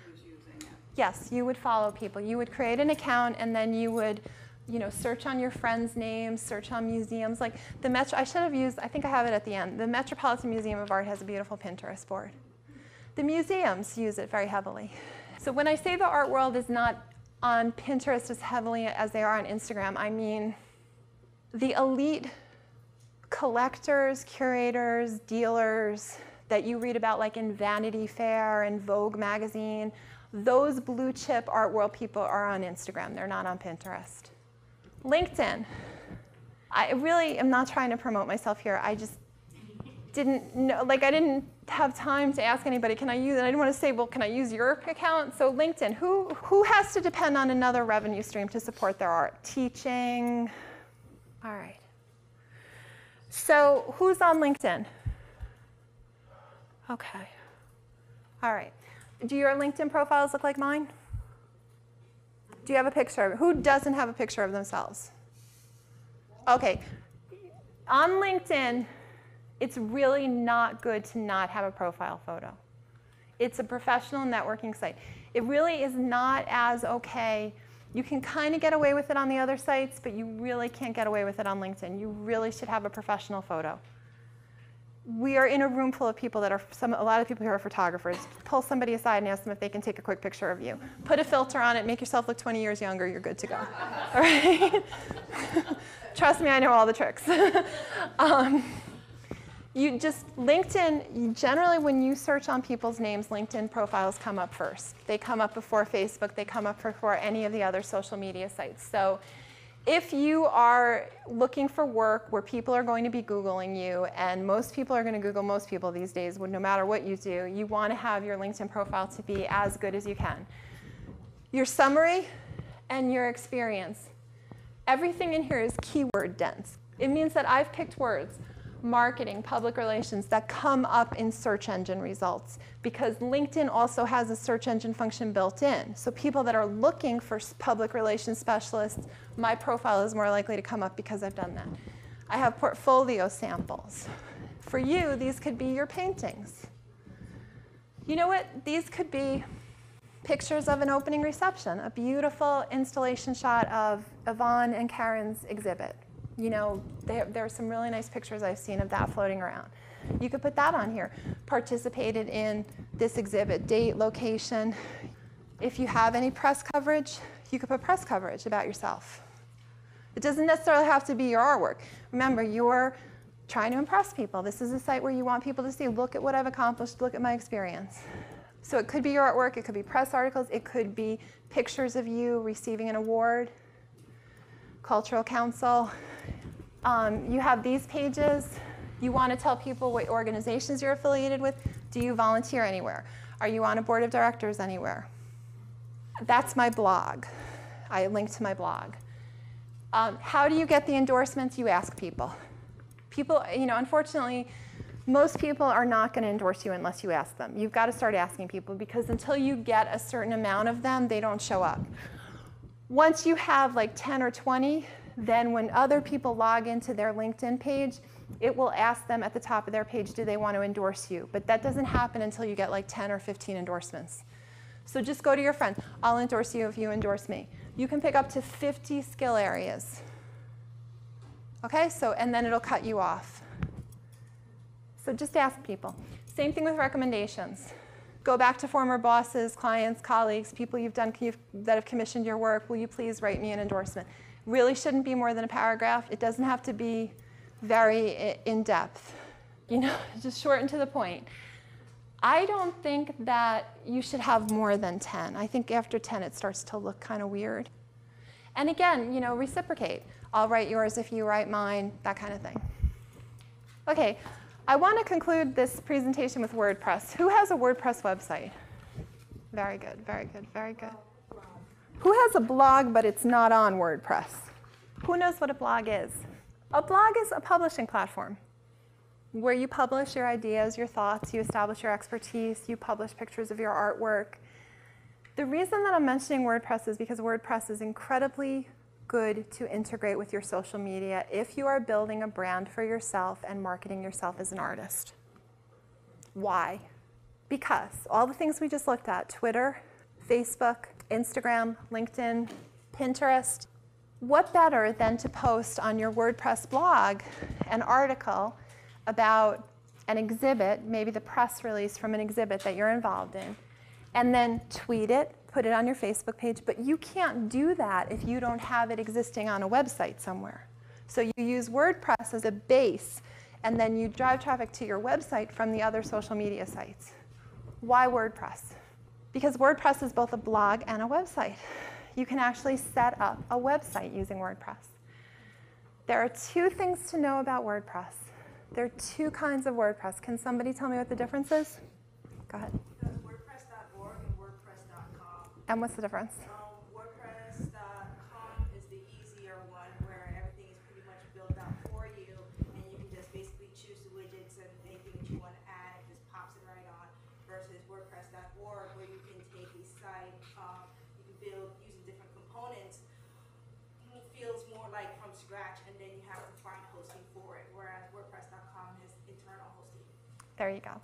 Speaker 9: who's using it.
Speaker 2: Yes, you would follow people. You would create an account, and then you would, you know, search on your friends' names, search on museums. Like the I should have used, I think I have it at the end. The Metropolitan Museum of Art has a beautiful Pinterest board. The museums use it very heavily. So when I say the art world is not on Pinterest as heavily as they are on Instagram, I mean the elite collectors, curators, dealers that you read about like in Vanity Fair and Vogue magazine, those blue chip art world people are on Instagram. They're not on Pinterest. LinkedIn. I really am not trying to promote myself here. I just didn't know, like I didn't have time to ask anybody, can I use it? I didn't want to say, well, can I use your account? So LinkedIn, who has to depend on another revenue stream to support their art? Teaching. All right. So who's on LinkedIn? Okay. All right. Do your LinkedIn profiles look like mine? Do you have a picture of it? Who doesn't have a picture of themselves? Okay. On LinkedIn, it's really not good to not have a profile photo. It's a professional networking site. It really is not as okay. You can kind of get away with it on the other sites, but you really can't get away with it on LinkedIn. You really should have a professional photo. We are in a room full of people that are, a lot of people here are photographers. Pull somebody aside and ask them if they can take a quick picture of you. Put a filter on it, make yourself look 20 years younger, you're good to go. All right? Trust me, I know all the tricks. You just, LinkedIn, generally when you search on people's names, LinkedIn profiles come up first. They come up before Facebook, they come up before any of the other social media sites. So if you are looking for work where people are going to be Googling you, and most people are going to Google most people these days, no matter what you do, you want to have your LinkedIn profile to be as good as you can. Your summary and your experience. Everything in here is keyword dense. It means that I've picked words, marketing, public relations, that come up in search engine results, because LinkedIn also has a search engine function built in. So people that are looking for public relations specialists, my profile is more likely to come up because I've done that. I have portfolio samples. For you, these could be your paintings. You know what? These could be Pictures of an opening reception, a beautiful installation shot of Yvonne and Karen's exhibit. You know, there are some really nice pictures I've seen of that floating around. You could put that on here. Participated in this exhibit, date, location. If you have any press coverage, you could put press coverage about yourself. It doesn't necessarily have to be your artwork. Remember, you're trying to impress people. This is a site where you want people to see, look at what I've accomplished, look at my experience. So it could be your artwork, it could be press articles, it could be pictures of you receiving an award, cultural council. You have these pages. You want to tell people what organizations you're affiliated with. Do you volunteer anywhere? Are you on a board of directors anywhere? That's my blog. I link to my blog. How do you get the endorsements? You ask people. People, you know, unfortunately, most people are not going to endorse you unless you ask them. You've got to start asking people, because until you get a certain amount of them, they don't show up. Once you have like 10 or 20, then when other people log into their LinkedIn page, it will ask them at the top of their page, do they want to endorse you? But that doesn't happen until you get like 10 or 15 endorsements. So just go to your friends. I'll endorse you if you endorse me. You can pick up to 50 skill areas. Okay, so, and then it'll cut you off. So just ask people. Same thing with recommendations. Go back to former bosses, clients, colleagues, people that have commissioned your work. Will you please write me an endorsement? Really shouldn't be more than a paragraph. It doesn't have to be very in-depth. You know, just short and to the point. I don't think that you should have more than 10. I think after 10 it starts to look kind of weird. And again, you know, reciprocate. I'll write yours if you write mine, that kind of thing. Okay, I want to conclude this presentation with WordPress. Who has a WordPress website? Very good, very good, very good. Who has a blog but it's not on WordPress? Who knows what a blog is? A blog is a publishing platform where you publish your ideas, your thoughts, you establish your expertise, you publish pictures of your artwork. The reason that I'm mentioning WordPress is because WordPress is incredibly good to integrate with your social media if you are building a brand for yourself and marketing yourself as an artist. Why? Because all the things we just looked at, Twitter, Facebook, Instagram, LinkedIn, Pinterest, what better than to post on your WordPress blog an article about an exhibit, maybe the press release from an exhibit that you're involved in, and then tweet it, put it on your Facebook page, but you can't do that if you don't have it existing on a website somewhere. So you use WordPress as a base, and then you drive traffic to your website from the other social media sites. Why WordPress? Because WordPress is both a blog and a website. You can actually set up a website using WordPress. There are two things to know about WordPress. There are two kinds of WordPress. Can somebody tell me what the difference is? Go ahead.
Speaker 5: There's WordPress.org and WordPress.com.
Speaker 2: And what's the difference?
Speaker 5: WordPress.com is the easier one where everything is pretty much built out for you, and you can just basically choose the widgets and anything that you want to add, it just pops it right on, versus WordPress.org where you can take a site, you can build using different components. It feels more like from scratch, and then you have to find hosting for it, whereas WordPress.com has internal hosting.
Speaker 2: There you go.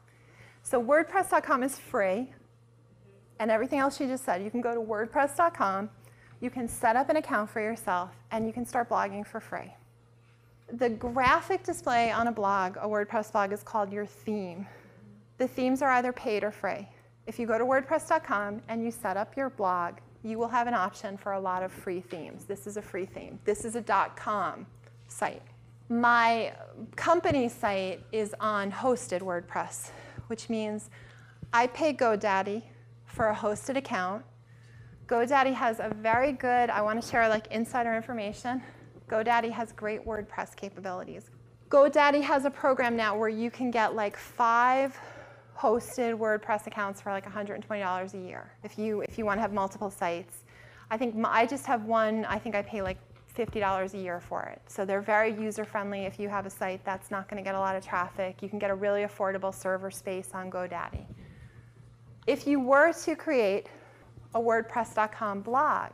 Speaker 2: So WordPress.com is free, and everything else she just said. You can go to WordPress.com, you can set up an account for yourself, and you can start blogging for free. The graphic display on a blog, a WordPress blog, is called your theme. The themes are either paid or free. If you go to WordPress.com and you set up your blog, you will have an option for a lot of free themes. This is a free theme. This is a .com site. My company site is on hosted WordPress, which means I pay GoDaddy for a hosted account. GoDaddy has a very good, I want to share like insider information. GoDaddy has great WordPress capabilities. GoDaddy has a program now where you can get like 5 hosted WordPress accounts for like $120 a year if you want to have multiple sites. I think I just have one. I think I pay like $50 a year for it. So they're very user-friendly. If you have a site that's not going to get a lot of traffic, you can get a really affordable server space on GoDaddy. If you were to create a WordPress.com blog,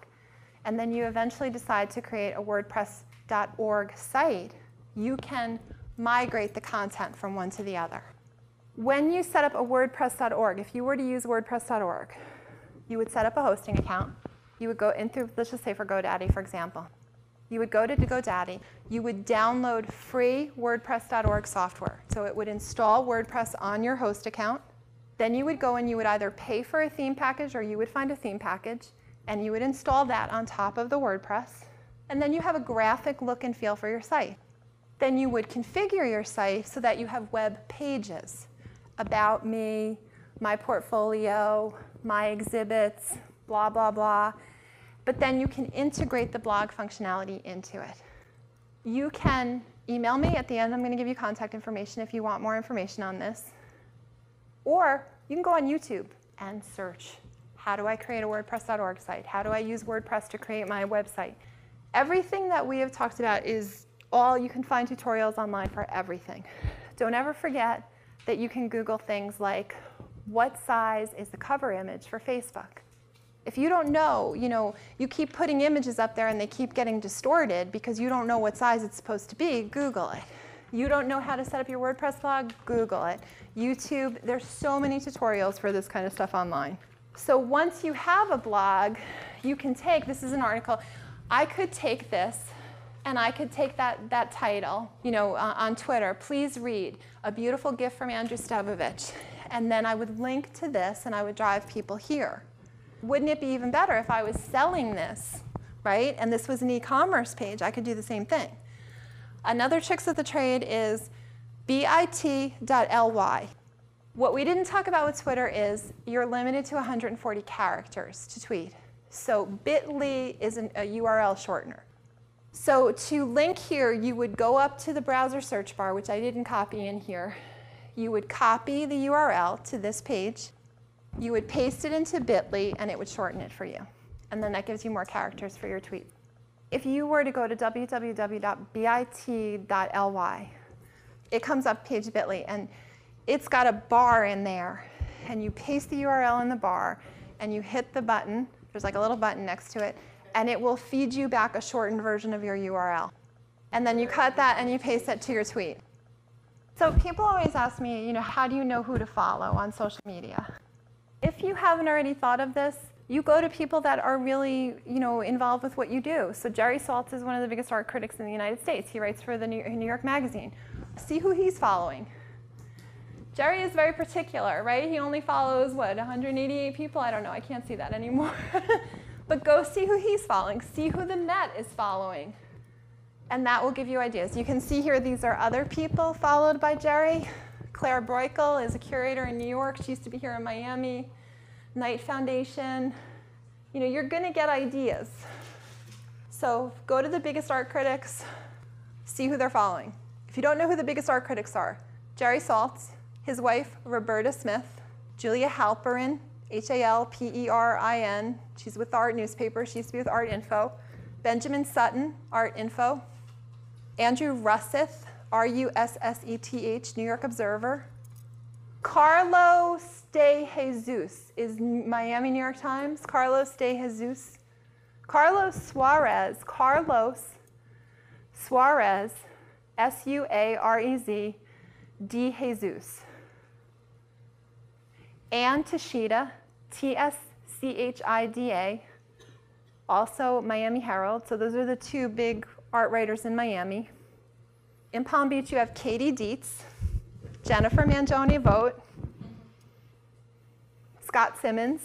Speaker 2: and then you eventually decide to create a WordPress.org site, you can migrate the content from one to the other. When you set up a WordPress.org, if you were to use WordPress.org, You would set up a hosting account. You would go in through, let's just say for GoDaddy, for example. You would go to GoDaddy. You would download free WordPress.org software. So it would install WordPress on your host account. Then you would go and you would either pay for a theme package or you would find a theme package, and you would install that on top of the WordPress. And then you have a graphic look and feel for your site. Then you would configure your site so that you have web pages, about me, my portfolio, my exhibits, blah, blah, blah. But then you can integrate the blog functionality into it. You can email me. At the end, I'm going to give you contact information if you want more information on this. Or you can go on YouTube and search, how do I create a WordPress.org site? How do I use WordPress to create my website? Everything that we have talked about is all, you can find tutorials online for everything. Don't ever forget that you can Google things like, what size is the cover image for Facebook? If you don't know, you keep putting images up there and they keep getting distorted because you don't know what size it's supposed to be, Google it. You don't know how to set up your WordPress blog, Google it. YouTube, there's so many tutorials for this kind of stuff online. So once you have a blog, you can take, this is an article, I could take this and I could take that title, on Twitter, please read, a beautiful gift from Andrew Stebovich. And then I would link to this and I would drive people here. Wouldn't it be even better if I was selling this, right? And this was an e-commerce page, I could do the same thing. Another tricks of the trade is bit.ly. What we didn't talk about with Twitter is you're limited to 140 characters to tweet. So bit.ly is a URL shortener. So to link here, you would go up to the browser search bar, which I didn't copy in here. You would copy the URL to this page. You would paste it into bit.ly, and it would shorten it for you. And then that gives you more characters for your tweet. If you were to go to www.bit.ly, it comes up page bit.ly, and it's got a bar in there. And you paste the URL in the bar, and you hit the button. There's like a little button next to it, and it will feed you back a shortened version of your URL. And then you cut that, and you paste it to your tweet. So people always ask me, how do you know who to follow on social media? If you haven't already thought of this, you go to people that are really, involved with what you do. So Jerry Saltz is one of the biggest art critics in the United States. He writes for the New York Magazine. See who he's following. Jerry is very particular, right? He only follows, 188 people? I don't know. I can't see that anymore. But go see who he's following. See who the Met is following. And that will give you ideas. You can see here these are other people followed by Jerry. Claire Broikel is a curator in New York. She used to be here in Miami. Knight Foundation. You're going to get ideas. So go to the biggest art critics. See who they're following. If you don't know who the biggest art critics are, Jerry Saltz, his wife, Roberta Smith, Julia Halperin, Halperin. She's with the Art newspaper. She used to be with ArtInfo. Benjamin Sutton, ArtInfo. Andrew Russeth, Russeth, New York Observer. Carlos de Jesus is Miami New York Times. Carlos de Jesus. Carlos Suarez, Suarez, de Jesus. Ann Tschida, Tschida, also Miami Herald. So those are the two big art writers in Miami. In Palm Beach, you have Katie Dietz, Jenifer Mangione Vogt, Scott Simmons.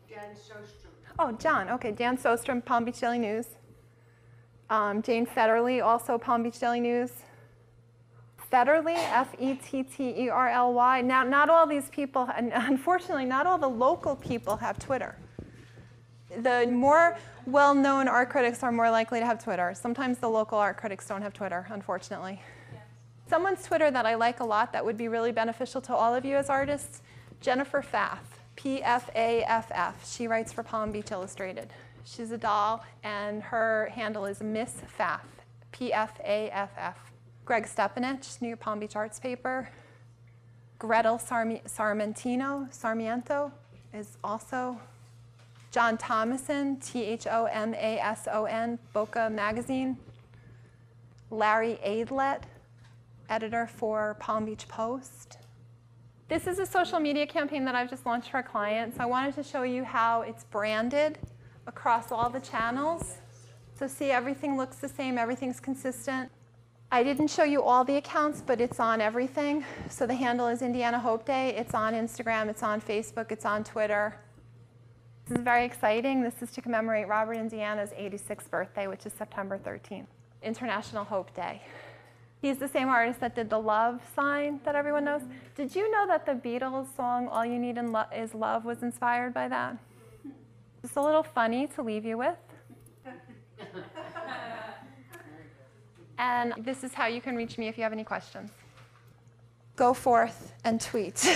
Speaker 6: Jan Sostrom.
Speaker 2: Oh, John. Okay, Jan Sostrom, Palm Beach Daily News. Jane Federley, also Palm Beach Daily News. Federley, Fetterly. Now, not all these people, and unfortunately, not all the local people have Twitter. The more well-known art critics are more likely to have Twitter. Sometimes the local art critics don't have Twitter, unfortunately. Yes. Someone's Twitter that I like a lot that would be really beneficial to all of you as artists, Jenifer Pfaff, Pfaff. She writes for Palm Beach Illustrated. She's a doll, and her handle is Miss Pfaff, Pfaff. Greg Stepanich, New Palm Beach Arts Paper. Gretel Sarmiento is also. John Thomason, Thomason, Boca Magazine. Larry Aidlet, editor for Palm Beach Post. This is a social media campaign that I've just launched for a client. So I wanted to show you how it's branded across all the channels. So see, everything looks the same, everything's consistent. I didn't show you all the accounts, but it's on everything. So the handle is Indiana Hope Day. It's on Instagram, it's on Facebook, it's on Twitter. This is very exciting. This is to commemorate Robert Indiana's 86th birthday, which is September 13th, International Hope Day. He's the same artist that did the love sign that everyone knows. Did you know that the Beatles song, All You Need Is Love, was inspired by that? Just a little funny to leave you with. And this is how you can reach me if you have any questions. Go forth and tweet.